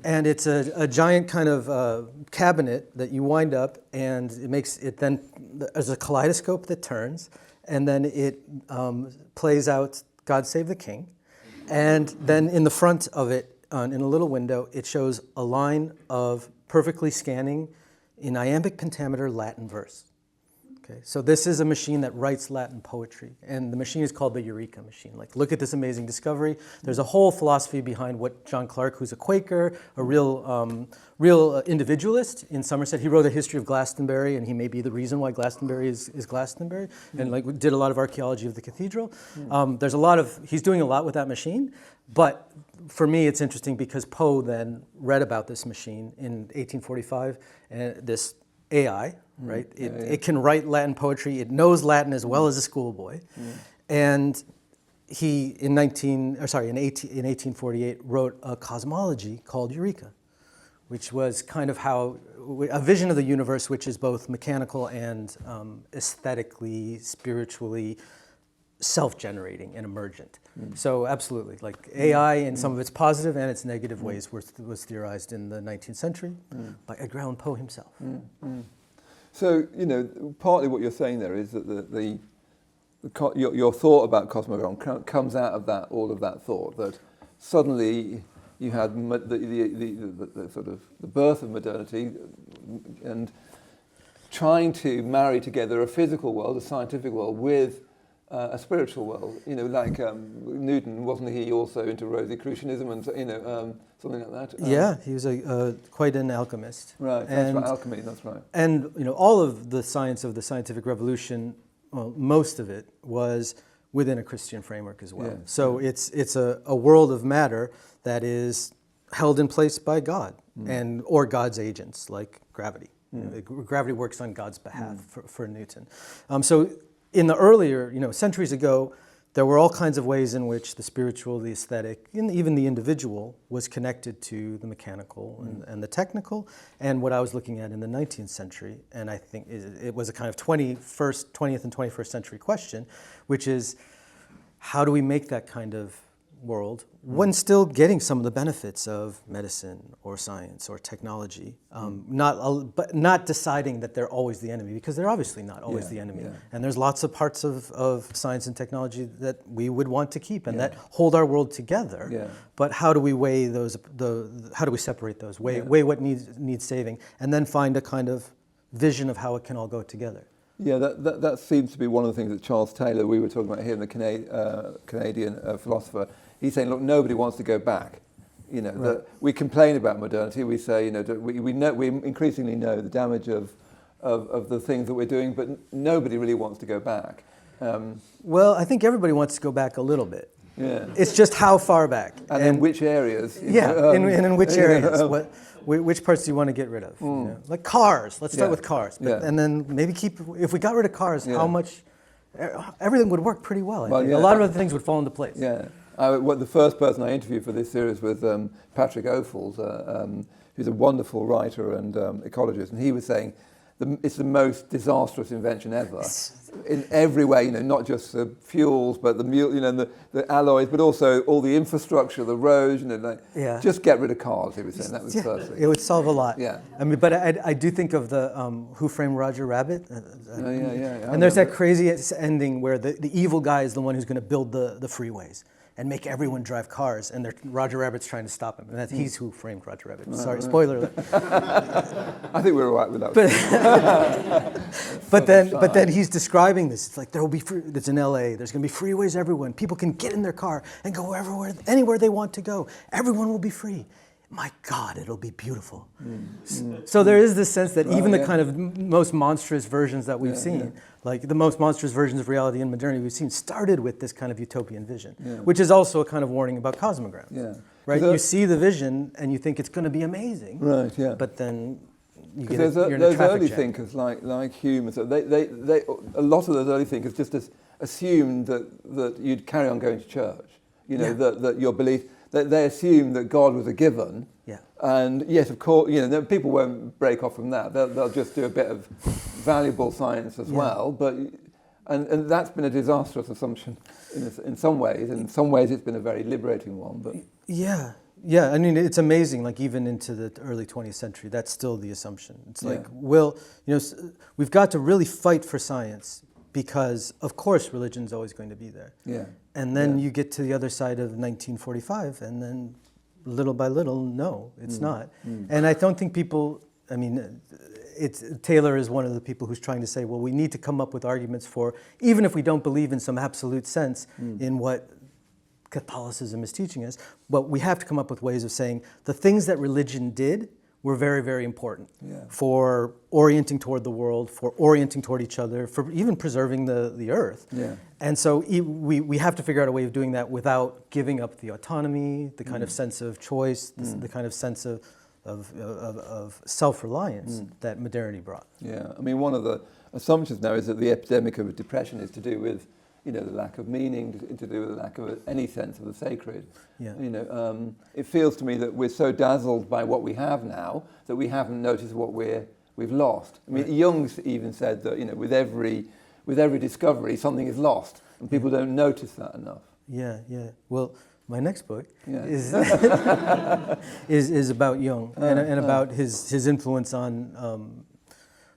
Speaker 4: And it's a giant kind of cabinet that you wind up, and there's a kaleidoscope that turns, and then it plays out God Save the King. And then in the front of it, in a little window, it shows a line of perfectly scanning in iambic pentameter Latin verse. Okay, so this is a machine that writes Latin poetry, and the machine is called the Eureka machine. Like, look at this amazing discovery. There's a whole philosophy behind what John Clarke, who's a Quaker, a real individualist in Somerset. He wrote a history of Glastonbury, and he may be the reason why Glastonbury is Glastonbury, and like did a lot of archaeology of the cathedral. There's a lot of, he's doing a lot with that machine, but for me it's interesting because Poe then read about this machine in 1845, and this AI, right? It can write Latin poetry. It knows Latin as well as a schoolboy. And he, in 1848, wrote a cosmology called Eureka, which was kind of how, a vision of the universe which is both mechanical and aesthetically, spiritually self-generating and emergent. So absolutely, like AI in some of its positive and its negative ways was theorized in the 19th century by Edgar Allan Poe himself.
Speaker 1: So, you know, partly what you're saying there is that your thought about cosmogram comes out of that, all of that thought, that suddenly you had the sort of the birth of modernity and trying to marry together a physical world, a scientific world, with a spiritual world. You know, like Newton, wasn't he also into Rosicrucianism and, you know, something like that?
Speaker 4: Yeah, he was quite an alchemist.
Speaker 1: Right, that's right, alchemy, that's right.
Speaker 4: And, you know, all of the science of the scientific revolution, well, most of it was within a Christian framework as well.
Speaker 1: Yeah.
Speaker 4: So it's a world of matter that is held in place by God and or God's agents, like gravity. You know, gravity works on God's behalf for Newton. So in the earlier, you know, centuries ago, there were all kinds of ways in which the spiritual, the aesthetic, and even the individual was connected to the mechanical and the technical. And what I was looking at in the 19th century, and I think it was a kind of 20th and 21st century question, which is, how do we make that kind of world when still getting some of the benefits of medicine or science or technology, but not deciding that they're always the enemy, because they're obviously not always the enemy. And there's lots of parts of science and technology that we would want to keep and that hold our world together. But how do we weigh those? How do we separate those? Weigh what needs saving, and then find a kind of vision of how it can all go together.
Speaker 1: Yeah, that seems to be one of the things that Charles Taylor, we were talking about here, the Canadian philosopher, he's saying, look, nobody wants to go back. You know, that we complain about modernity. We say, you know, we increasingly know the damage of the things that we're doing, but nobody really wants to go back.
Speaker 4: Well, I think everybody wants to go back a little bit.
Speaker 1: Yeah.
Speaker 4: It's just how far back.
Speaker 1: And in which areas.
Speaker 4: In which areas. Which parts do you want to get rid of? You know? Like cars. Let's start with cars. And then maybe if we got rid of cars, how much, everything would work pretty well. I think. A lot of other things would fall into place.
Speaker 1: Yeah. The first person I interviewed for this series was Patrick Ophuls, who's a wonderful writer and ecologist, and he was saying it's the most disastrous invention ever in every way. You know, not just the fuels, but the alloys, but also all the infrastructure, the roads. You know, just get rid of cars. He was saying that was the first thing.
Speaker 4: It would solve a lot.
Speaker 1: Yeah.
Speaker 4: I mean, but I do think of the Who Framed Roger Rabbit. And there's that crazy ending where the evil guy is the one who's going to build the freeways and make everyone drive cars, and Roger Rabbit's trying to stop him. And he's Who Framed Roger Rabbit. Sorry, spoiler alert.
Speaker 1: I think we're all right with that.
Speaker 4: But then he's describing this. It's like, there will be it's in LA. There's going to be freeways everywhere. People can get in their car and go anywhere they want to go. Everyone will be free. My God, it'll be beautiful. So there is this sense that even the kind of most monstrous versions that we've seen, like the most monstrous versions of reality and modernity we've seen, started with this kind of utopian vision, which is also a kind of warning about cosmograms. Right? You see the vision and you think it's going to be amazing. Right. Yeah. But then you get you're in a traffic
Speaker 1: early
Speaker 4: jam.
Speaker 1: Thinkers like Hume, and so they a lot of those early thinkers just assumed that you'd carry on going to church. You know, that your belief. They assume that God was a given, and yes, of course, you know, people won't break off from that. They'll just do a bit of valuable science as well. But and that's been a disastrous assumption in some ways. In some ways, it's been a very liberating one. But
Speaker 4: I mean, it's amazing. Like even into the early 20th century, that's still the assumption. It's like, we've got to really fight for science. Because, of course, religion's always going to be there. And then you get to the other side of 1945, and then little by little, no, it's not. And I don't think people, I mean, Taylor is one of the people who's trying to say, well, we need to come up with arguments for, even if we don't believe in some absolute sense in what Catholicism is teaching us, but we have to come up with ways of saying the things that religion did were very, very important for orienting toward the world, for orienting toward each other, for even preserving the earth.
Speaker 1: Yeah.
Speaker 4: And so we have to figure out a way of doing that without giving up the autonomy, the kind of sense of choice, the kind of sense of self-reliance that modernity brought.
Speaker 1: Yeah, I mean, one of the assumptions now is that the epidemic of depression is to do with, you know, the lack of meaning, to do with the lack of any sense of the sacred.
Speaker 4: Yeah.
Speaker 1: You know, it feels to me that we're so dazzled by what we have now that we haven't noticed what we've lost. I mean, Jung's even said that, you know, with every discovery, something is lost, and people don't notice that enough.
Speaker 4: Yeah, yeah. Well, my next book
Speaker 1: Yeah.
Speaker 4: is about Jung and about his influence on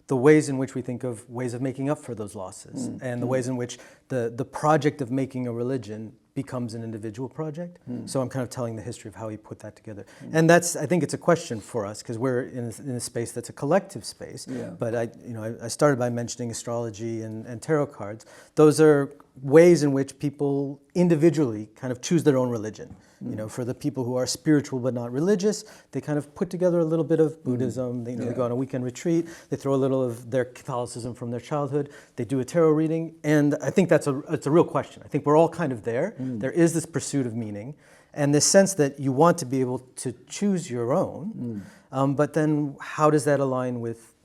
Speaker 4: the ways in which we think of ways of making up for those losses, and the ways in which the project of making a religion becomes an individual project. So I'm kind of telling the history of how he put that together. And I think it's a question for us, because we're in a space that's a collective space.
Speaker 1: Yeah.
Speaker 4: But I started by mentioning astrology and tarot cards. Those are ways in which people individually kind of choose their own religion. You know, for the people who are spiritual but not religious, they kind of put together a little bit of Buddhism. They go on a weekend retreat. They throw a little of their Catholicism from their childhood. They do a tarot reading, and I think it's a real question. I think we're all kind of there. There is this pursuit of meaning, and this sense that you want to be able to choose your own. But then, how does that align with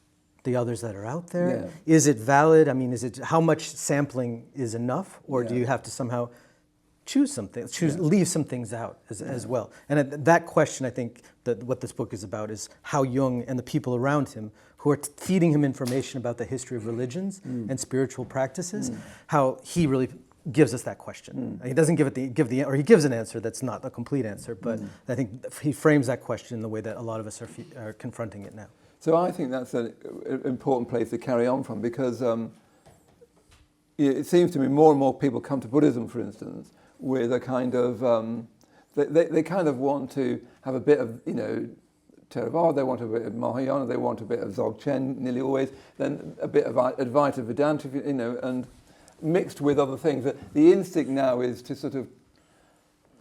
Speaker 4: the others that are out there?
Speaker 1: Yeah.
Speaker 4: Is it valid? I mean, how much sampling is enough, or do you have to somehow choose something, leave some things out as well? And that question, I think, that what this book is about is how Jung and the people around him who are feeding him information about the history of religions and spiritual practices, how he really gives us that question. He doesn't or he gives an answer that's not a complete answer, but I think he frames that question in the way that a lot of us are confronting it now.
Speaker 1: So I think that's an important place to carry on from, because it seems to me more and more people come to Buddhism, for instance, with a kind of, they kind of want to have a bit of, you know, Theravada, they want a bit of Mahayana, they want a bit of Dzogchen, nearly always, then a bit of Advaita Vedanta, you know, and mixed with other things. The instinct now is to sort of,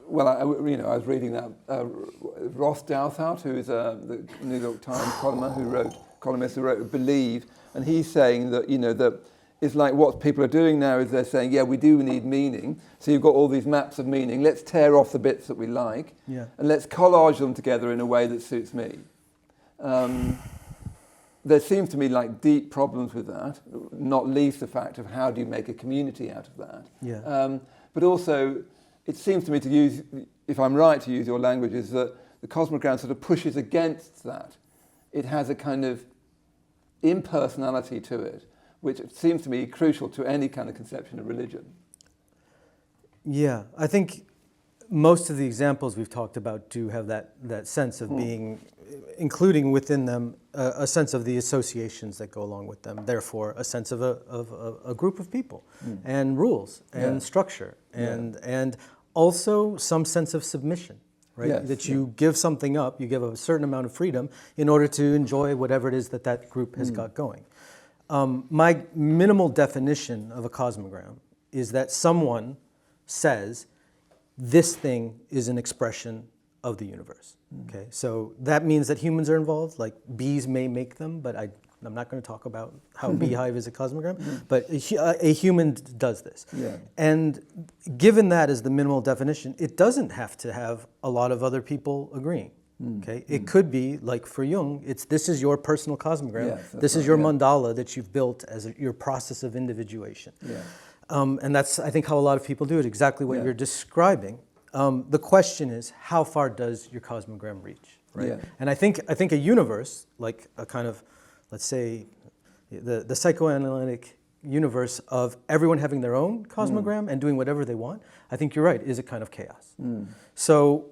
Speaker 1: well, I was reading that Ross Douthat, who is the New York Times columnist who wrote Believe, and he's saying that, you know, that it's like what people are doing now is they're saying, yeah, we do need meaning. So you've got all these maps of meaning. Let's tear off the bits that we like, and let's collage them together in a way that suits me. There seems to me like deep problems with that, not least the fact of how do you make a community out of that.
Speaker 4: Yeah.
Speaker 1: But also, it seems to me to use, if I'm right to use your language, is that the cosmogram sort of pushes against that. It has a kind of impersonality to it, which seems to me crucial to any kind of conception of religion.
Speaker 4: Yeah, I think most of the examples we've talked about do have that sense of being, including within them a sense of the associations that go along with them, therefore a sense of a group of people and rules and structure and also some sense of submission, right?
Speaker 1: Yes,
Speaker 4: that you give something up, you give a certain amount of freedom in order to enjoy whatever it is that group has got going. My minimal definition of a cosmogram is that someone says, this thing is an expression of the universe. Okay, so that means that humans are involved, like bees may make them, but I'm not going to talk about how a beehive is a cosmogram, but a human does this. Yeah. And given that as the minimal definition, it doesn't have to have a lot of other people agreeing. Okay, it could be like for Jung, this is your personal cosmogram. Yes, this is your mandala that you've built as your process of individuation. Yeah. And that's, I think, how a lot of people do it, exactly what you're describing. The question is, how far does your cosmogram reach, right? Yeah. And I think a universe, like a kind of, let's say, the psychoanalytic universe of everyone having their own cosmogram and doing whatever they want, I think you're right, is a kind of chaos. So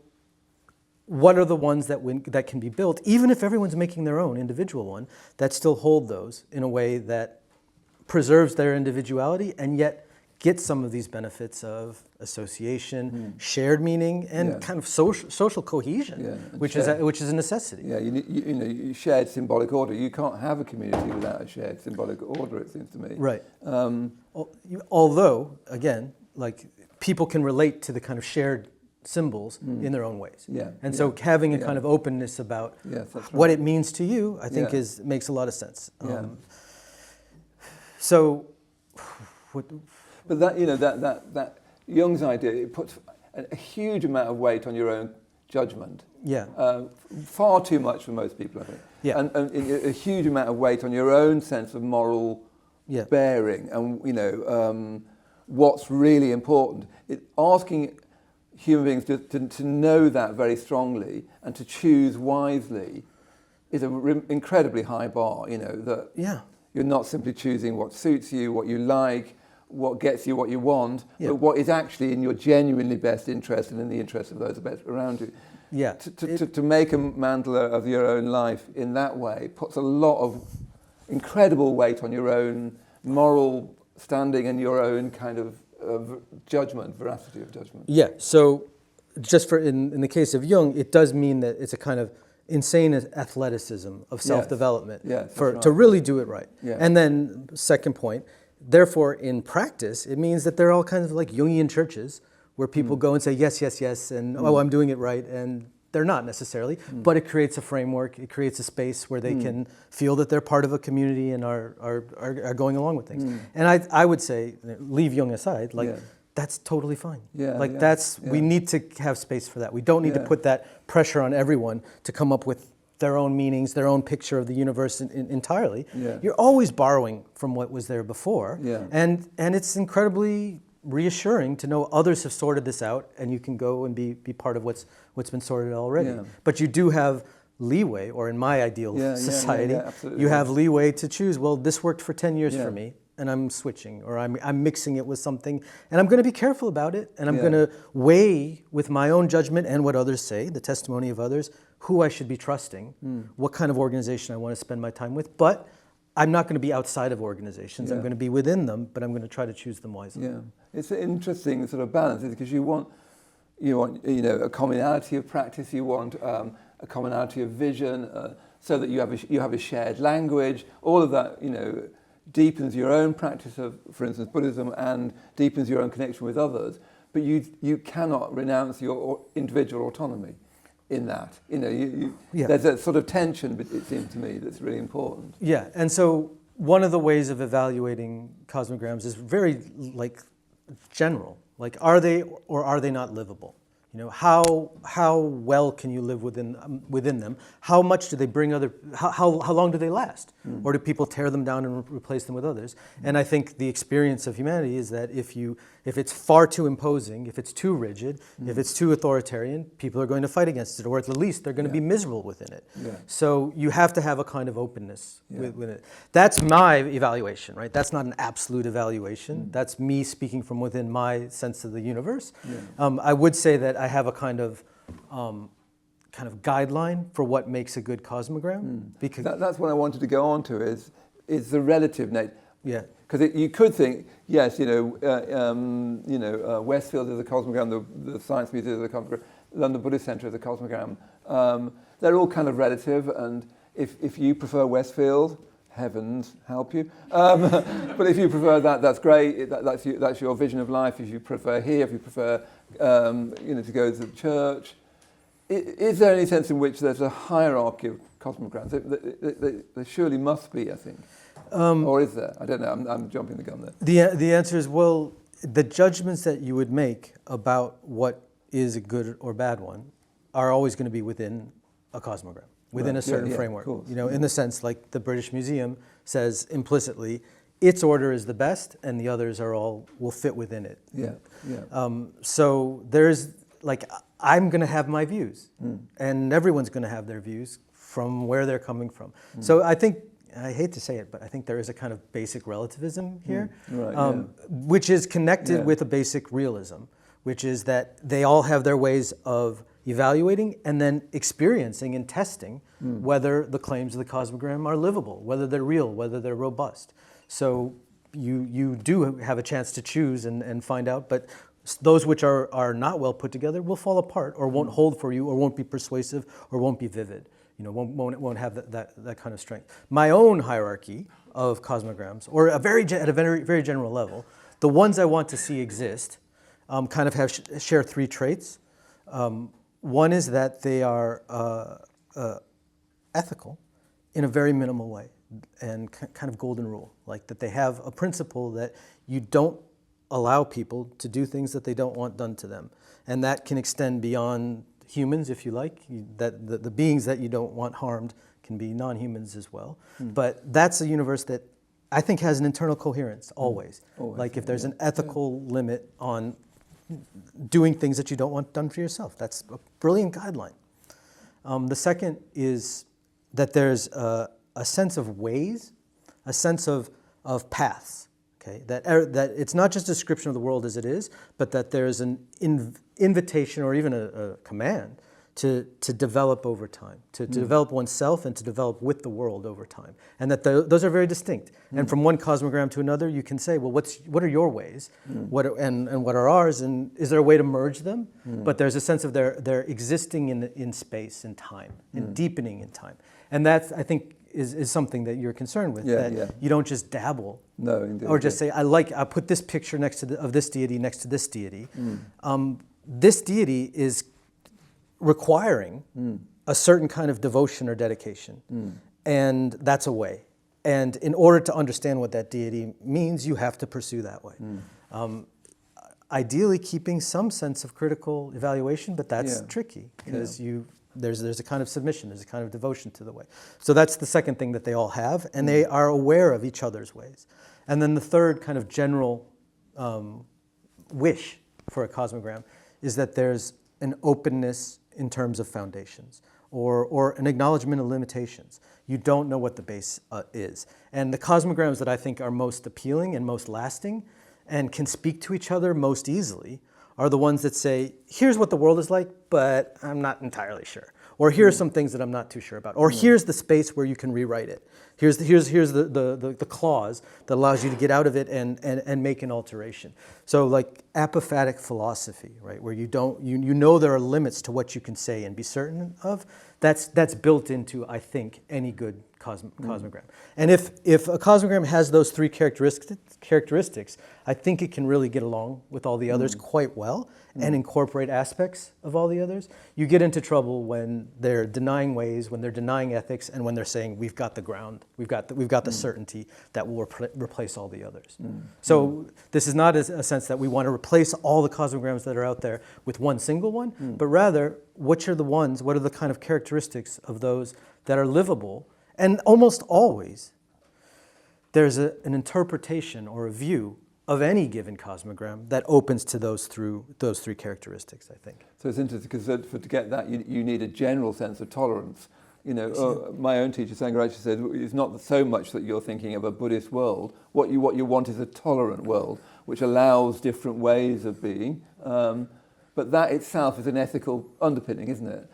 Speaker 4: what are the ones that can be built, even if everyone's making their own individual one, that still hold those in a way that preserves their individuality and yet get some of these benefits of association, shared meaning, and kind of social cohesion, which is a necessity.
Speaker 1: Yeah, you shared symbolic order. You can't have a community without a shared symbolic order, it seems to me.
Speaker 4: Right. Although, again, like people can relate to the kind of shared symbols in their own ways.
Speaker 1: Yeah.
Speaker 4: And so having a kind of openness about what it means to you, I think makes a lot of sense. So,
Speaker 1: but that Jung's idea, it puts a huge amount of weight on your own judgment.
Speaker 4: Yeah.
Speaker 1: Far too much for most people, I think.
Speaker 4: Yeah.
Speaker 1: And a huge amount of weight on your own sense of moral bearing, and what's really important. Asking human beings to know that very strongly and to choose wisely is an incredibly high bar. That you're not simply choosing what suits you, what you like, what gets you what you want, but what is actually in your genuinely best interest and in the interest of those around you.
Speaker 4: Yeah.
Speaker 1: To make a mandala of your own life in that way puts a lot of incredible weight on your own moral standing and your own kind of judgment, veracity of judgment.
Speaker 4: Yeah. So, just in the case of Jung, it does mean that it's a kind of insane athleticism of self-development to really do it right. Yeah. And then, second point, therefore, in practice, it means that there are all kinds of like Jungian churches where people go and say yes, yes, yes, and oh, I'm doing it right, and they're not necessarily, but it creates a framework, it creates a space where they can feel that they're part of a community and are going along with things. And I would say, leave Jung aside, that's totally fine. We need to have space for that. We don't need to put that pressure on everyone to come up with their own meanings, their own picture of the universe entirely. Yeah. You're always borrowing from what was there before, and it's incredibly reassuring to know others have sorted this out, and you can go and be part of what's been sorted already. Yeah. But you do have leeway, or in my ideal society, you have leeway to choose. Well, this worked for 10 years for me, and I'm switching, or I'm mixing it with something, and I'm going to be careful about it, and I'm going to weigh with my own judgment and what others say, the testimony of others, who I should be trusting, what kind of organization I want to spend my time with. But I'm not going to be outside of organizations. I'm going to be within them, but I'm going to try to choose them wisely. Yeah,
Speaker 1: it's an interesting sort of balance, because you want a commonality of practice. You want a commonality of vision, so that you have a shared language. All of that, deepens your own practice of, for instance, Buddhism, and deepens your own connection with others. But you cannot renounce your individual autonomy in that. There's a sort of tension, but it seems to me, that's really important.
Speaker 4: Yeah, and so one of the ways of evaluating cosmograms is very general. Like, are they or are they not livable? How well can you live within them? How much do they bring how long do they last? Or do people tear them down and replace them with others? And I think the experience of humanity is that if it's far too imposing, if it's too rigid, if it's too authoritarian, people are going to fight against it, or at the least they're going to be miserable within it. Yeah. So you have to have a kind of openness with it. That's my evaluation, right? That's not an absolute evaluation. That's me speaking from within my sense of the universe. Yeah. I would say that I have a kind of guideline for what makes a good cosmogram. Because
Speaker 1: that's what I wanted to go on to is the relative nature.
Speaker 4: Yeah.
Speaker 1: Because you could think, yes, Westfield is a cosmogram, the Science Museum is a cosmogram, London Buddhist Centre is a cosmogram. They're all kind of relative, and if you prefer Westfield, heavens help you. But if you prefer that, that's great. That's your vision of life. If you prefer here, if you prefer to go to the church, is there any sense in which there's a hierarchy of cosmograms? There surely must be, I think. Or is there? I don't know. I'm jumping the gun there.
Speaker 4: The answer is, well, the judgments that you would make about what is a good or bad one are always going to be within a cosmogram, within a certain framework. In the sense, like the British Museum says implicitly, its order is the best, and the others will fit within it. So there's I'm going to have my views, and everyone's going to have their views from where they're coming from. So I think, I hate to say it, but I think there is a kind of basic relativism here, which is connected with a basic realism, which is that they all have their ways of evaluating and then experiencing and testing whether the claims of the cosmogram are livable, whether they're real, whether they're robust. So, you do have a chance to choose and find out, but those which are not well put together will fall apart or won't hold for you or won't be persuasive or won't be vivid. Won't have that kind of strength. My own hierarchy of cosmograms, or at a very general level, the ones I want to see exist kind of share three traits. One is that they are ethical in a very minimal way, and kind of golden rule, like that they have a principle that you don't allow people to do things that they don't want done to them, and that can extend beyond humans, if you like. That the beings that you don't want harmed can be non-humans as well. But that's a universe that I think has an internal coherence always. Like if there's an ethical limit on doing things that you don't want done for yourself, that's a brilliant guideline. The second is that there's a sense of ways, a sense of paths. Okay, that it's not just a description of the world as it is, but that there's an invitation or even a command to develop over time, to develop oneself and to develop with the world over time, and that those are very distinct. And from one cosmogram to another, you can say, well, what are your ways, what are ours, and is there a way to merge them? But there's a sense of their existing in space and time, and deepening in time, and that I think is something that you're concerned with. You don't just dabble.
Speaker 1: No, indeed.
Speaker 4: Or just say, I put this picture of this deity next to this deity. This deity is requiring a certain kind of devotion or dedication. And that's a way. And in order to understand what that deity means, you have to pursue that way. Ideally keeping some sense of critical evaluation, but that's tricky because there's a kind of submission, there's a kind of devotion to the way. So that's the second thing that they all have, and they are aware of each other's ways. And then the third kind of general wish for a cosmogram is that there's an openness in terms of foundations, or an acknowledgement of limitations. You don't know what the base is. And the cosmograms that I think are most appealing and most lasting and can speak to each other most easily are the ones that say, here's what the world is like, but I'm not entirely sure. Or here's some things that I'm not too sure about. Or here's the space where you can rewrite it. Here's the clause that allows you to get out of it and make an alteration. So like apophatic philosophy, right, where you know there are limits to what you can say and be certain of, that's built into, I think, any good cosmogram. And if a cosmogram has those three characteristics, I think it can really get along with all the others quite well and incorporate aspects of all the others. You get into trouble when they're denying ways, when they're denying ethics, and when they're saying we've got the ground, we've got the certainty that will replace all the others. So this is not a sense that we want to replace all the cosmograms that are out there with one single one, but rather what are the kind of characteristics of those that are livable. And almost always, there's an interpretation or a view of any given cosmogram that opens to those three characteristics, I think.
Speaker 1: So it's interesting because to get that, you need a general sense of tolerance. My own teacher, Sangarachi, said it's not so much that you're thinking of a Buddhist world. What you want is a tolerant world, which allows different ways of being. But that itself is an ethical underpinning, isn't it?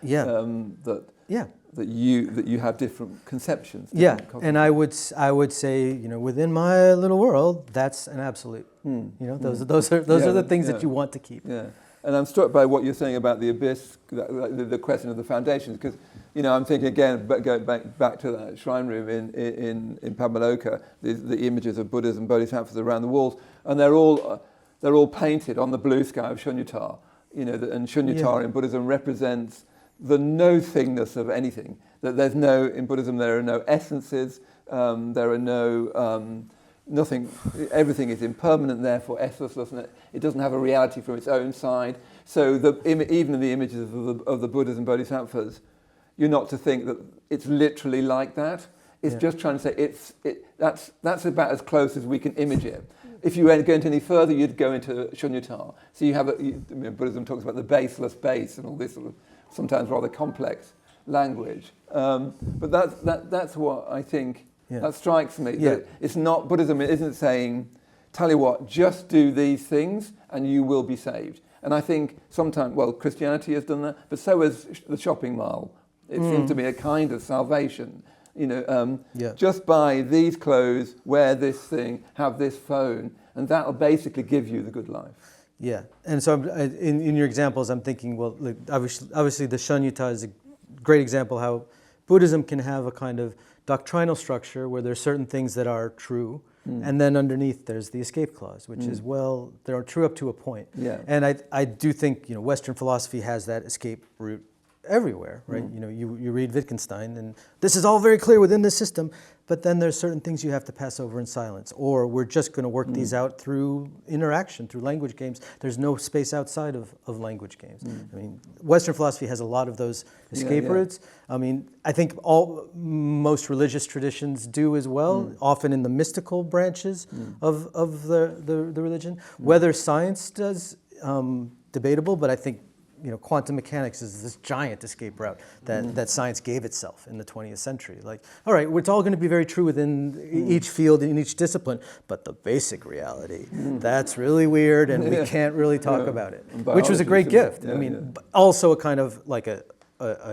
Speaker 1: That you have different conceptions.
Speaker 4: And I would say, within my little world, that's an absolute. Those are the things that you want to keep.
Speaker 1: And I'm struck by what you're saying about the abyss, the question of the foundations, because I'm thinking again, going back to that shrine room in Pamaloka, the images of Buddhas and Bodhisattvas around the walls, and they're all painted on the blue sky of Shunyata. And Shunyata in Buddhism represents the no-thingness of anything. That in Buddhism there are no essences, there are no, nothing, everything is impermanent, therefore essenceless, it doesn't have a reality from its own side. So even in the images of the Buddhas and Bodhisattvas, you're not to think that it's literally like that. It's just trying to say that's about as close as we can image it. If you go into any further, you'd go into Shunyata. So you have Buddhism talks about the baseless base and all this sort of sometimes rather complex language. But that's what I think, that strikes me. That it's not, Buddhism isn't saying, tell you what, just do these things and you will be saved. And I think sometimes, Christianity has done that, but so has the shopping mall. It seems to be a kind of salvation. just buy these clothes, wear this thing, have this phone, and that'll basically give you the good life.
Speaker 4: Yeah, and so in your examples, I'm thinking, well, like, obviously the Shunyata is a great example how Buddhism can have a kind of doctrinal structure where there are certain things that are true, and then underneath there's the escape clause, which is, well, they're true up to a point.
Speaker 1: Yeah.
Speaker 4: And I do think, Western philosophy has that escape route everywhere, right? You read Wittgenstein, and this is all very clear within this system, but then there's certain things you have to pass over in silence, or we're just going to work these out through interaction, through language games. There's no space outside of language games. I mean, Western philosophy has a lot of those escape routes. I mean, I think most religious traditions do as well, often in the mystical branches of the religion. Whether science does, debatable, but I think quantum mechanics is this giant escape route that science gave itself in the 20th century. Like, all right, it's all going to be very true within each field, in each discipline, but the basic reality, that's really weird, and we can't really talk about it, which was a great gift. I mean, also a kind of like a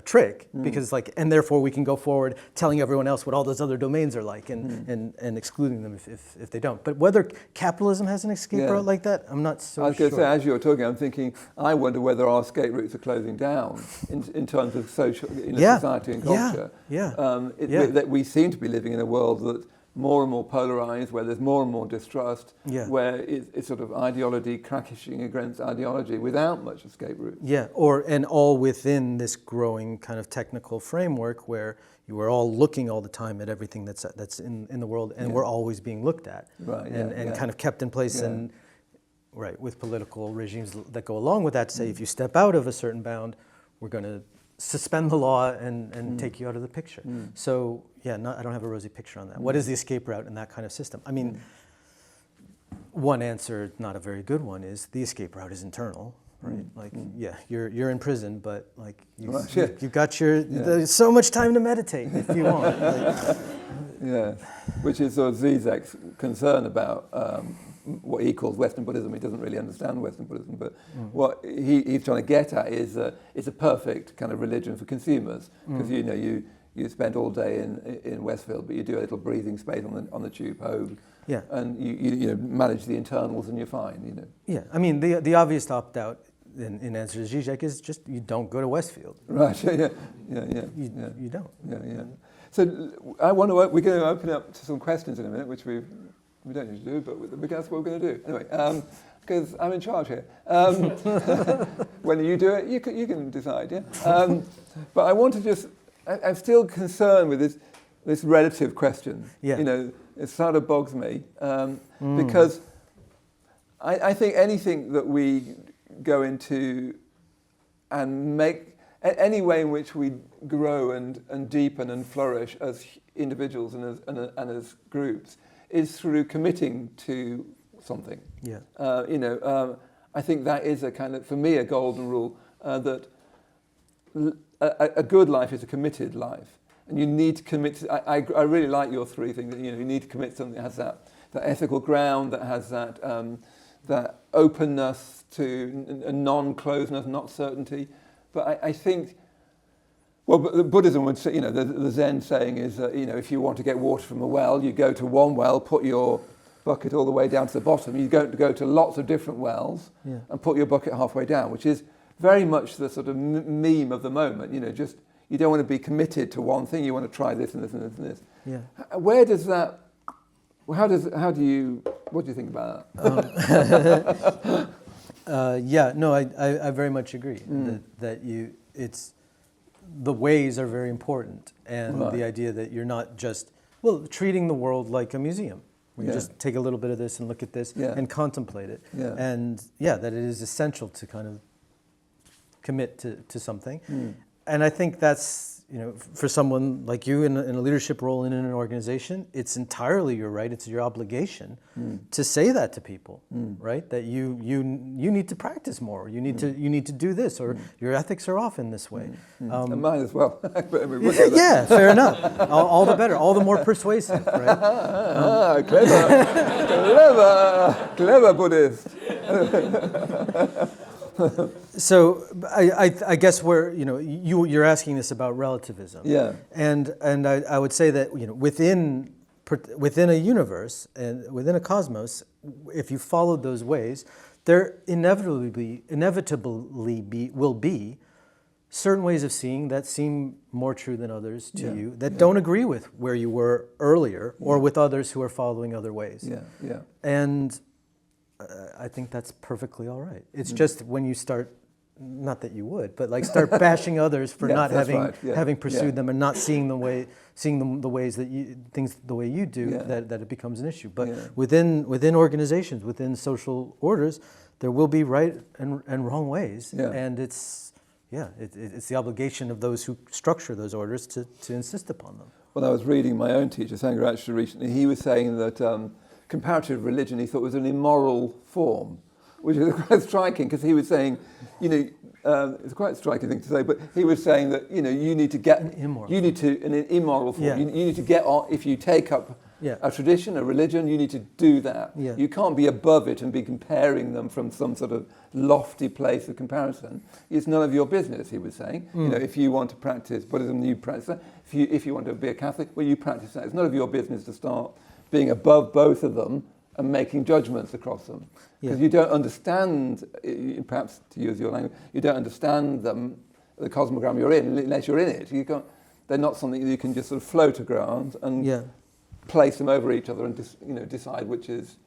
Speaker 4: trick, because and therefore we can go forward telling everyone else what all those other domains are like, and excluding them if they don't. But whether capitalism has an escape route like that, I'm not so sure.
Speaker 1: I was going to say, as you were talking, I'm thinking, I wonder whether our escape routes are closing down in terms of social, society and culture. That we seem to be living in a world that's more and more polarized, where there's more and more distrust, where it's sort of ideology cracking against ideology without much escape route.
Speaker 4: Yeah, and all within this growing kind of technical framework where you are all looking all the time at everything that's in the world, and we're always being looked at, and kind of kept in place, and with political regimes that go along with that, say if you step out of a certain bound, we're going to suspend the law and take you out of the picture. So I don't have a rosy picture on that. What is the escape route in that kind of system? I mean, one answer, not a very good one, is the escape route is internal, right? Like, you're in prison, but like you've got there's so much time to meditate if you want.
Speaker 1: Which is sort of Zizek's concern about what he calls Western Buddhism. He doesn't really understand Western Buddhism, but what he's trying to get at is it's a perfect kind of religion for consumers, because you spend all day in Westfield, but you do a little breathing space on the tube home, and you manage the internals and you're fine.
Speaker 4: Yeah, I mean the obvious opt out in answer to Zizek is just you don't go to Westfield.
Speaker 1: Right. You
Speaker 4: don't.
Speaker 1: Yeah. So we're going to open up to some questions in a minute, which we don't usually do, but that's what we're going to do. Anyway, because I'm in charge here. When you do it, you can decide, but I want to I'm still concerned with this relative question. It sort of bogs me, because I think anything that we go into and make, any way in which we grow and deepen and flourish as individuals and as groups, is through committing to something. I think that is a kind of, for me, a golden rule, that a good life is a committed life, and you need to commit to, I really like your three things. You need to commit to something that has that ethical ground, that has that openness to non-closeness, not certainty. But I think, well, Buddhism would say, the Zen saying is, if you want to get water from a well, you go to one well, put your bucket all the way down to the bottom. You go to lots of different wells and put your bucket halfway down, which is very much the sort of meme of the moment. Just, you don't want to be committed to one thing. You want to try this and this and this and this.
Speaker 4: Yeah.
Speaker 1: Where does that? What do you think about that?
Speaker 4: I very much agree that the ways are very important, and the idea that you're not just treating the world like a museum. We just take a little bit of this and look at this and contemplate it, and that it is essential to kind of commit to something, and I think that's for someone like you in a leadership role in an organization, it's entirely your right. It's your obligation to say that to people, right? That you need to practice more. You need to do this, or your ethics are off in this way.
Speaker 1: And mine as well.
Speaker 4: Fair enough. All the better. All the more persuasive, right?
Speaker 1: Clever Buddhist.
Speaker 4: So I guess you're asking this about relativism.
Speaker 1: Yeah.
Speaker 4: And I would say that within a universe and within a cosmos, if you followed those ways, there inevitably will be certain ways of seeing that seem more true than others to you that don't agree with where you were earlier or with others who are following other ways.
Speaker 1: Yeah, yeah.
Speaker 4: And I think that's perfectly all right. It's just when you start, not that you would, but like start bashing others for not having pursued them and not seeing the ways that things the way you do, that it becomes an issue. But within organizations, within social orders, there will be right and wrong ways, and it's the obligation of those who structure those orders to insist upon them.
Speaker 1: Well, I was reading my own teacher, Sangharakshita, recently. He was saying that comparative religion he thought was an immoral form, which is quite striking because he was saying, it's quite a striking thing to say, but he was saying that you need to get an immoral form. You need to get on if you take up a tradition, a religion. You need to do that.
Speaker 4: Yeah.
Speaker 1: You can't be above it and be comparing them from some sort of lofty place of comparison. It's none of your business. He was saying, if you want to practice Buddhism, you practice that. If you want to be a Catholic, well, you practice that. It's none of your business to start being above both of them and making judgments across them. Because you don't understand, perhaps to use your language, you don't understand them, the cosmogram you're in, unless you're in it. They're not something that you can just sort of float around and place them over each other and decide which is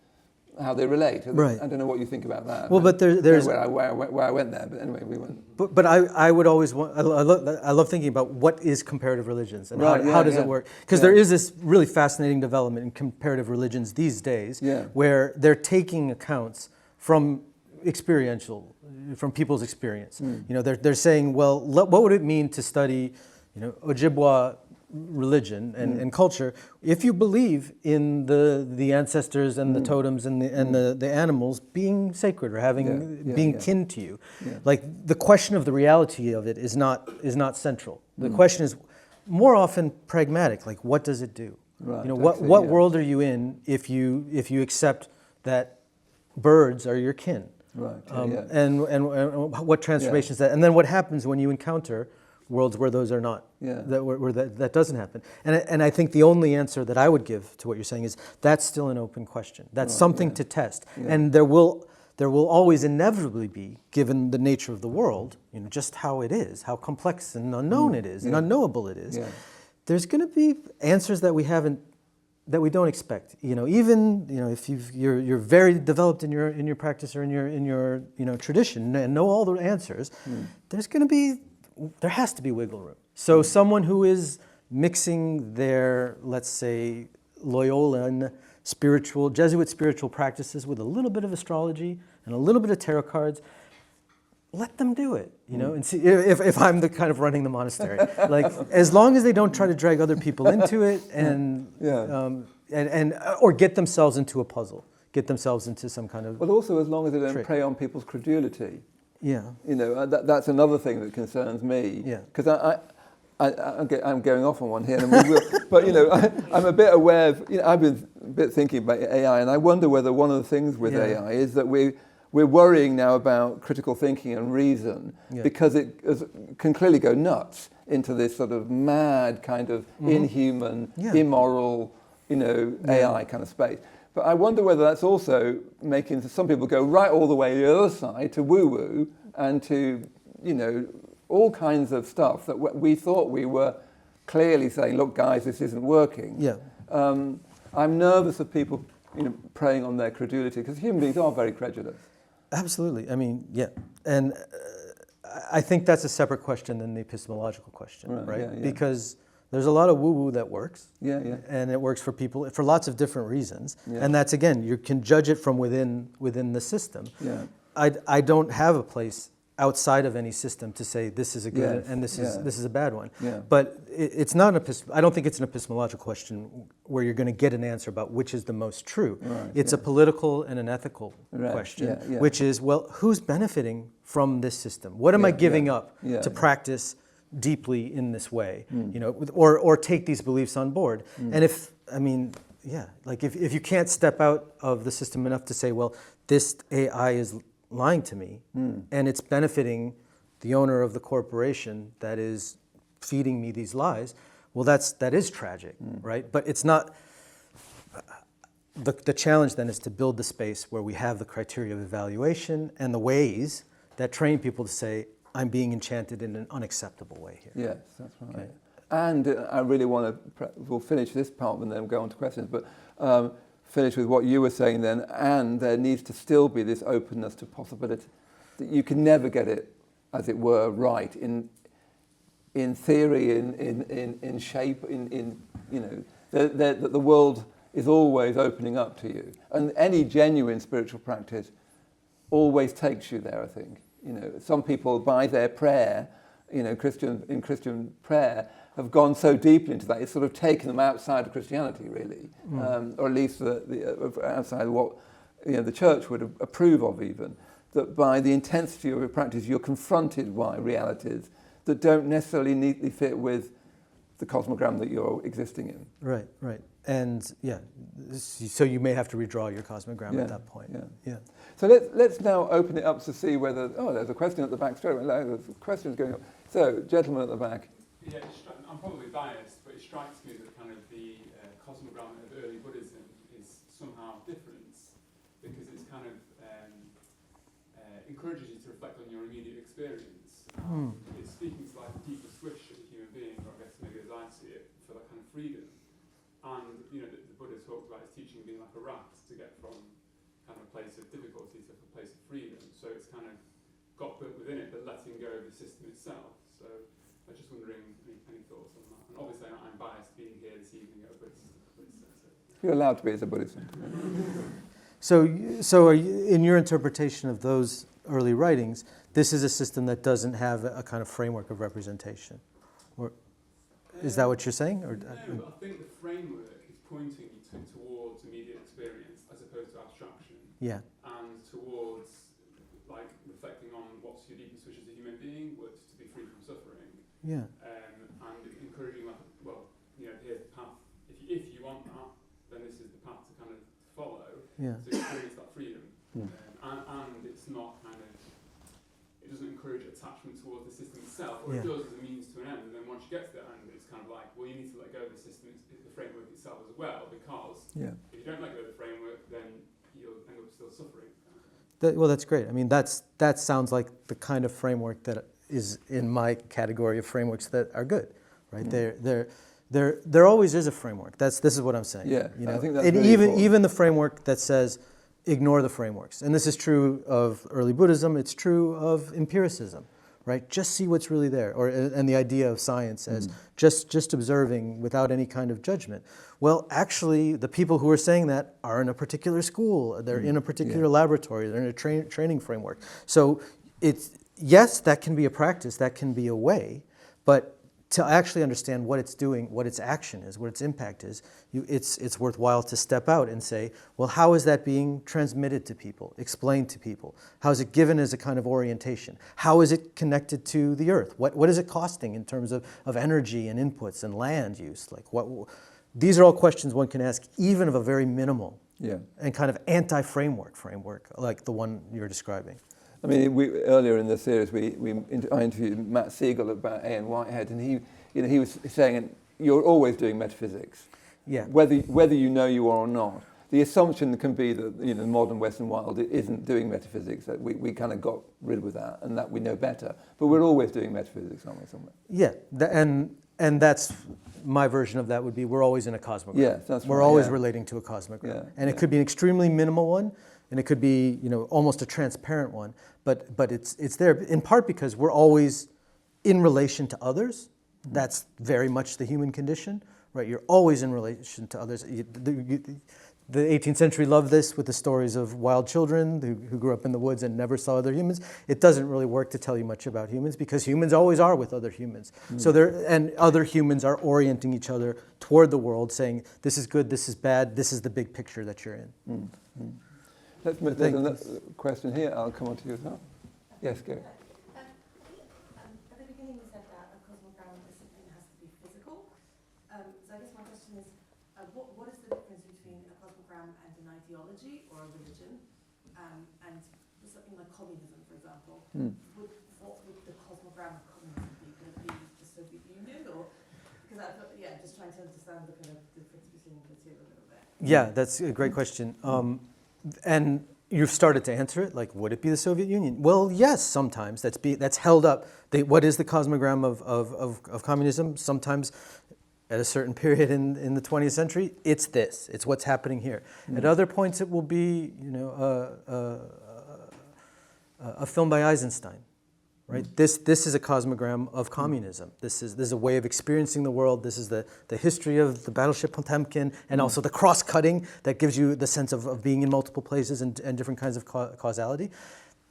Speaker 1: how they relate.
Speaker 4: Right.
Speaker 1: I don't know what you think about that.
Speaker 4: Well, but there's
Speaker 1: where I went there, but anyway, we went.
Speaker 4: But I would always want. I love thinking about what is comparative religions and how does it work? Because there is this really fascinating development in comparative religions these days, where they're taking accounts from people's experience. They're saying, well, what would it mean to study, Ojibwa religion and culture if you believe in the ancestors and the totems and the animals being sacred or being kin to you. Like the question of the reality of it is not central. The question is more often pragmatic, like what does it do?
Speaker 1: Right,
Speaker 4: what world are you in if you accept that birds are your kin?
Speaker 1: Right.
Speaker 4: And what transformations that, and then what happens when you encounter worlds where those are not, where that doesn't happen. And I think the only answer that I would give to what you're saying is that's still an open question. That's something to test. And there will always inevitably be, given the nature of the world, just how it is, how complex and unknown it is, and unknowable it is. There's going to be answers that we don't expect. If you're very developed in your practice or in your tradition and know all the answers, there has to be wiggle room. So someone who is mixing their, let's say, Loyolan Jesuit spiritual practices with a little bit of astrology and a little bit of tarot cards, let them do it, and see if I'm the kind of running the monastery. Like, as long as they don't try to drag other people into it or get themselves into a puzzle, get themselves into some kind of.
Speaker 1: Well, also as long as they don't prey on people's credulity. That's another thing that concerns me. Because I'm going off on one here, and we will. But I'm a bit aware of. I've been a bit thinking about AI, and I wonder whether one of the things with AI is that we're worrying now about critical thinking and reason because it can clearly go nuts into this sort of mad kind of inhuman, immoral, AI kind of space. But I wonder whether that's also making some people go right all the way to the other side, to woo-woo, and to, all kinds of stuff that we thought we were clearly saying, look, guys, this isn't working. I'm nervous of people, preying on their credulity, because human beings are very credulous.
Speaker 4: Absolutely. I mean, And I think that's a separate question than the epistemological question, right? Because there's a lot of woo-woo that works, and it works for people for lots of different reasons. And that's, again, you can judge it from within the system. I don't have a place outside of any system to say this is a good and this is a bad one. But it's not I don't think it's an epistemological question where you're going to get an answer about which is the most true. It's a political and an ethical question, which is, well, who's benefiting from this system? What am I giving up to practice deeply in this way, or take these beliefs on board? And if you can't step out of the system enough to say, well, this AI is lying to me, and it's benefiting the owner of the corporation that is feeding me these lies, well, that is tragic, right? But it's not. The challenge then is to build the space where we have the criteria of evaluation and the ways that train people to say, I'm being enchanted in an unacceptable way here.
Speaker 1: Yes, that's right.
Speaker 4: Okay.
Speaker 1: And I really want to, we'll finish this part and then go on to questions, but finish with what you were saying then, and there needs to still be this openness to possibility. That you can never get it, as it were, right in theory, in shape, in you know, that the world is always opening up to you. And any genuine spiritual practice always takes you there, I think. You know, some people, by their prayer, you know, Christian prayer, have gone so deeply into that, it's sort of taken them outside of Christianity, really, or at least outside of what, you know, the church would approve of even. That by the intensity of your practice, you're confronted by realities that don't necessarily neatly fit with the cosmogram that you're existing in.
Speaker 4: Right, right. And yeah, so you may have to redraw your cosmogram at that point. Yeah.
Speaker 1: So let's now open it up to see whether, there's a question at the back straight away. There's questions going up. So, gentleman at the back.
Speaker 5: Yeah, I'm probably biased, but it strikes me that kind of the cosmogram of early Buddhism is somehow different because it's kind of encourages you to reflect on your immediate experience. It's speaking to like the deepest wish of a human being, or I guess maybe as I see it, for that kind of freedom. And you know, the Buddha talked about his teaching being like a raft to get from kind of a place of difficulty to a place of freedom. So it's kind of got built within it, but letting go of the system itself. So I was just wondering any thoughts on that. And obviously I'm biased being here this evening at a Buddhist center.
Speaker 1: You're allowed to be as a Buddhist.
Speaker 4: So are you, in your interpretation of those early writings, this is a system that doesn't have a kind of framework of representation? Or is that what you're saying? Or,
Speaker 5: no, but I think the framework is pointing you towards immediate experience as opposed to abstraction.
Speaker 4: Yeah.
Speaker 5: And towards like reflecting on what's your deepest wish as a human being, which is to be free from suffering.
Speaker 4: Yeah.
Speaker 5: And encouraging like, well, you know, here's the path. If you want that, then this is the path to kind of follow.
Speaker 4: Yeah.
Speaker 5: To experience that freedom. And it's not kind of, it doesn't encourage attachment towards the system itself, or it does as a means to an end, and then once you get to the end, it's kind of like, well, you need to let go of the system, the framework itself as well, because if you don't let go of the framework, then you'll end up still suffering.
Speaker 4: Well, that's great. I mean, that sounds like the kind of framework that is in my category of frameworks that are good, right? There always is a framework. This is what I'm saying.
Speaker 1: Yeah,
Speaker 4: you know?
Speaker 1: I think that's
Speaker 4: and
Speaker 1: really
Speaker 4: even the framework that says ignore the frameworks, and this is true of early Buddhism. It's true of empiricism, right? Just see what's really there, and the idea of science as just observing without any kind of judgment. Well, actually, the people who are saying that are in a particular school. They're in a particular laboratory. They're in a training framework. So yes, that can be a practice. That can be a way, but to actually understand what it's doing, what its action is, what its impact is, it's worthwhile to step out and say, well, how is that being transmitted to people, explained to people? How is it given as a kind of orientation? How is it connected to the earth? What is it costing in terms of energy and inputs and land use? Like these are all questions one can ask, even of a very minimal and kind of anti-framework like the one you're describing.
Speaker 1: I mean, earlier in the series, I interviewed Matt Siegel about A.N. Whitehead, and he was saying, you're always doing metaphysics, whether you know you are or not. The assumption can be that the modern Western world isn't doing metaphysics. That we kind of got rid of that, and that we know better. But we're always doing metaphysics, aren't we? Somewhere.
Speaker 4: Yeah, and that's my version of that would be we're always in a cosmogram.
Speaker 1: Yeah, that's right.
Speaker 4: We're always relating to a cosmogram, and it could be an extremely minimal one. And it could be, almost a transparent one, but it's there in part because we're always in relation to others. That's very much the human condition, right? You're always in relation to others. The 18th century loved this with the stories of wild children who grew up in the woods and never saw other humans. It doesn't really work to tell you much about humans because humans always are with other humans. So and other humans are orienting each other toward the world, saying this is good, this is bad, this is the big picture that you're in.
Speaker 1: There's another question here. I'll come on to you as well. Yes, go.
Speaker 6: At the beginning you said that a cosmogram discipline has to be physical. So I guess my question is, what is the difference between a cosmogram and an ideology or a religion? And something like communism, for example,
Speaker 1: Mm.
Speaker 6: what would the cosmogram of communism be? Could it be the Soviet Union, or because I thought, yeah, just trying to understand the kind of difference between the two a little bit.
Speaker 4: Yeah, that's a great question. And you've started to answer it, like, would it be the Soviet Union? Well, yes, sometimes. That's held up. What is the cosmogram of communism? Sometimes at a certain period in the 20th century, it's this. It's what's happening here. At other points, it will be, a film by Eisenstein. Right? This is a cosmogram of communism. This is a way of experiencing the world. This is the history of the battleship Potemkin, and also the cross-cutting that gives you the sense of being in multiple places and different kinds of causality.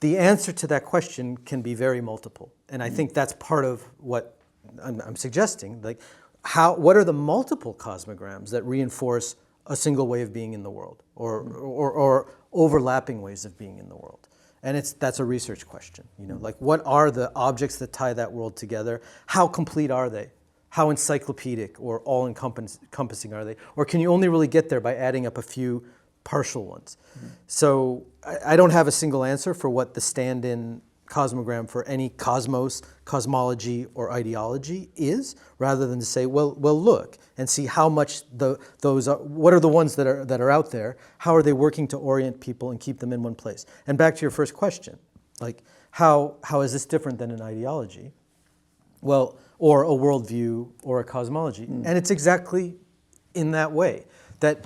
Speaker 4: The answer to that question can be very multiple, and I think that's part of what I'm suggesting. Like, what are the multiple cosmograms that reinforce a single way of being in the world, or overlapping ways of being in the world? And that's a research question, like, what are the objects that tie that world together? How complete are they? How encyclopedic or all-encompassing are they? Or can you only really get there by adding up a few partial ones? So I don't have a single answer for what the stand-in cosmogram for any cosmos, cosmology, or ideology is, rather than to say, well, look and see how much those are. What are the ones that are out there? How are they working to orient people and keep them in one place? And back to your first question, like, how is this different than an ideology? Well, or a worldview or a cosmology, and it's exactly in that way that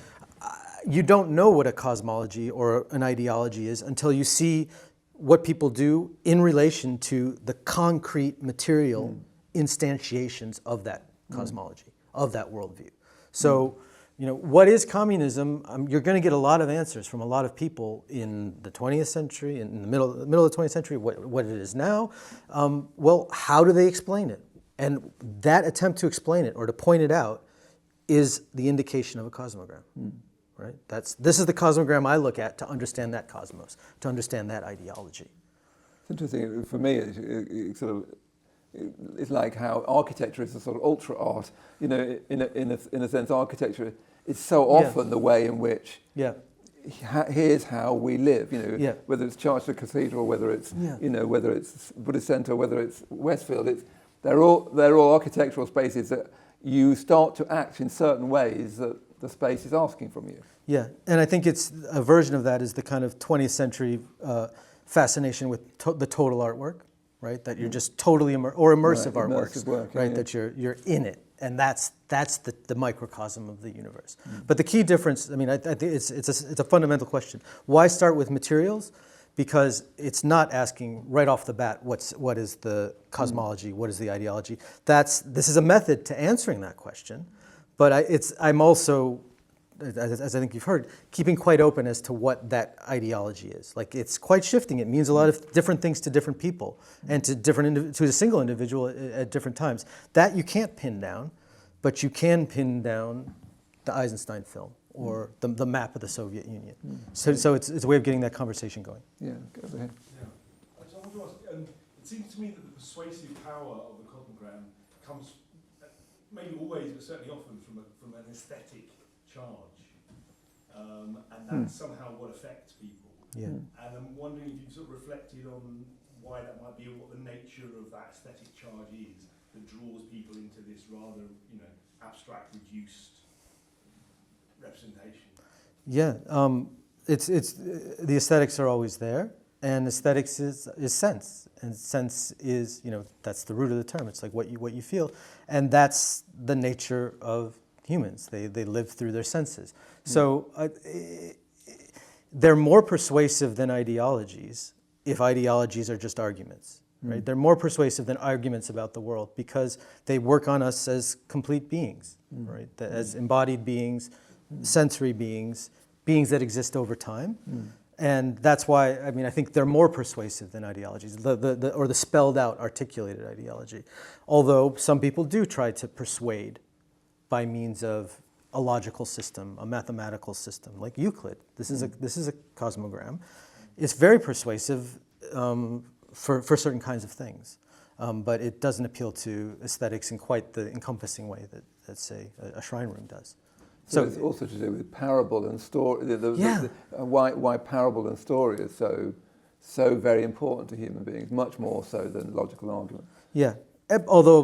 Speaker 4: you don't know what a cosmology or an ideology is until you see what people do in relation to the concrete material instantiations of that cosmology, of that worldview. So, what is communism? You're going to get a lot of answers from a lot of people in the 20th century, in the middle of the 20th century, what it is now. Well, how do they explain it? And that attempt to explain it or to point it out is the indication of a cosmogram. Right? This is the cosmogram I look at to understand that cosmos, to understand that ideology.
Speaker 1: It's interesting for me. It's like how architecture is a sort of ultra art. In a sense, architecture is so often the way in which here's how we live. Whether it's Charter Cathedral, whether it's whether it's Buddhist Centre, whether it's Westfield. They're all architectural spaces that you start to act in certain ways that the space is asking from you.
Speaker 4: Yeah, and I think it's a version of that is the kind of 20th century fascination with the total artwork, right? That you're just totally immersive artworks,
Speaker 1: work,
Speaker 4: right?
Speaker 1: Yeah.
Speaker 4: That you're in it, and that's the microcosm of the universe. But the key difference, I think it's a fundamental question. Why start with materials? Because it's not asking right off the bat what is the cosmology, what is the ideology. This is a method to answering that question. But I'm also, as I think you've heard, keeping quite open as to what that ideology is. Like, it's quite shifting. It means a lot of different things to different people and to a single individual at different times. That you can't pin down, but you can pin down the Eisenstein film or the map of the Soviet Union. So it's a way of getting that conversation going.
Speaker 1: Yeah, go ahead.
Speaker 7: Yeah. I want to ask, it seems to me that the persuasive power of the cosmogram comes, maybe always, but certainly often, from an aesthetic charge, and that's somehow what affects people.
Speaker 4: Yeah.
Speaker 7: And I'm wondering if you've sort of reflected on why that might be, or what the nature of that aesthetic charge is that draws people into this rather, abstract, reduced representation.
Speaker 4: Yeah, it's the aesthetics are always there, and aesthetics is sense, and sense is that's the root of the term. It's like what you feel, and that's the nature of humans. They live through their senses. So they're more persuasive than ideologies if ideologies are just arguments. Right? They're more persuasive than arguments about the world because they work on us as complete beings, right? As embodied beings, sensory beings that exist over time. And that's why, I think they're more persuasive than ideologies, or the spelled out, articulated ideology. Although some people do try to persuade by means of a logical system, a mathematical system, like Euclid. This is a cosmogram. It's very persuasive for certain kinds of things, but it doesn't appeal to aesthetics in quite the encompassing way that say, a shrine room does.
Speaker 1: So it's also to do with parable and story. Why parable and story is so very important to human beings, much more so than logical arguments.
Speaker 4: Yeah. Although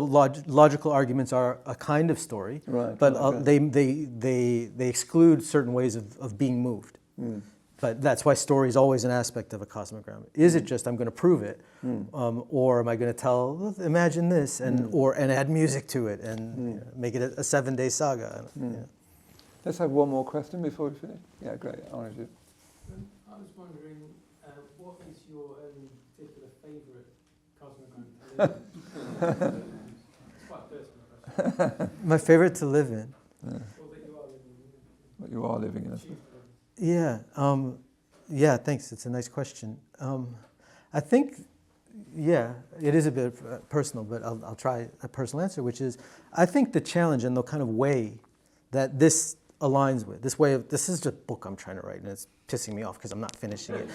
Speaker 4: logical arguments are a kind of story,
Speaker 1: Right.
Speaker 4: but
Speaker 1: Okay.
Speaker 4: they exclude certain ways of being moved.
Speaker 1: Mm.
Speaker 4: But that's why story is always an aspect of a cosmogram. Is it just I'm going to prove it, or am I going to tell? Imagine this, and add music to it, and make it a 7-day saga. Yeah.
Speaker 1: Let's have one more question before we finish. Yeah, great. Orange.
Speaker 8: I was wondering, what is your particular favourite cosmogram to live in? It's quite a personal question.
Speaker 4: My favorite to live in.
Speaker 8: Or that you are living in.
Speaker 1: What you are living in.
Speaker 8: Choose to live in.
Speaker 4: Yeah, thanks. It's a nice question. I think, it is a bit personal, but I'll try a personal answer, which is, I think the challenge and the kind of way that this aligns with, this is a book I'm trying to write, and it's pissing me off because I'm not finishing it.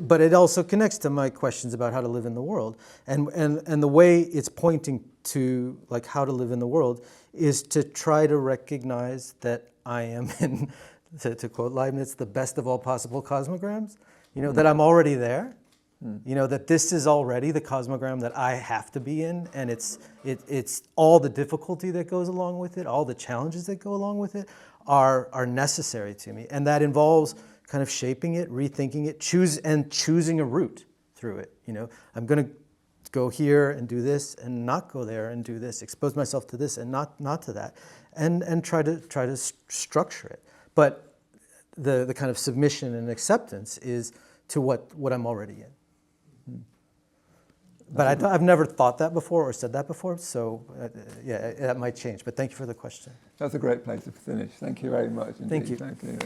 Speaker 4: But it also connects to my questions about how to live in the world, and the way it's pointing to like how to live in the world is to try to recognize that I am in, to quote Leibniz, the best of all possible cosmograms. That I'm already there. That this is already the cosmogram that I have to be in, and it's all the difficulty that goes along with it, all the challenges that go along with it are necessary to me, and that involves kind of shaping it, rethinking it, choosing a route through it. I'm going to go here and do this, and not go there and do this, expose myself to this and not to that, and try to structure it. But the kind of submission and acceptance is to what I'm already in. But I've never thought that before or said that before, so that might change. But thank you for the question.
Speaker 1: That's a great place to finish. Thank you very much indeed.
Speaker 4: Thank you.
Speaker 1: Thank you.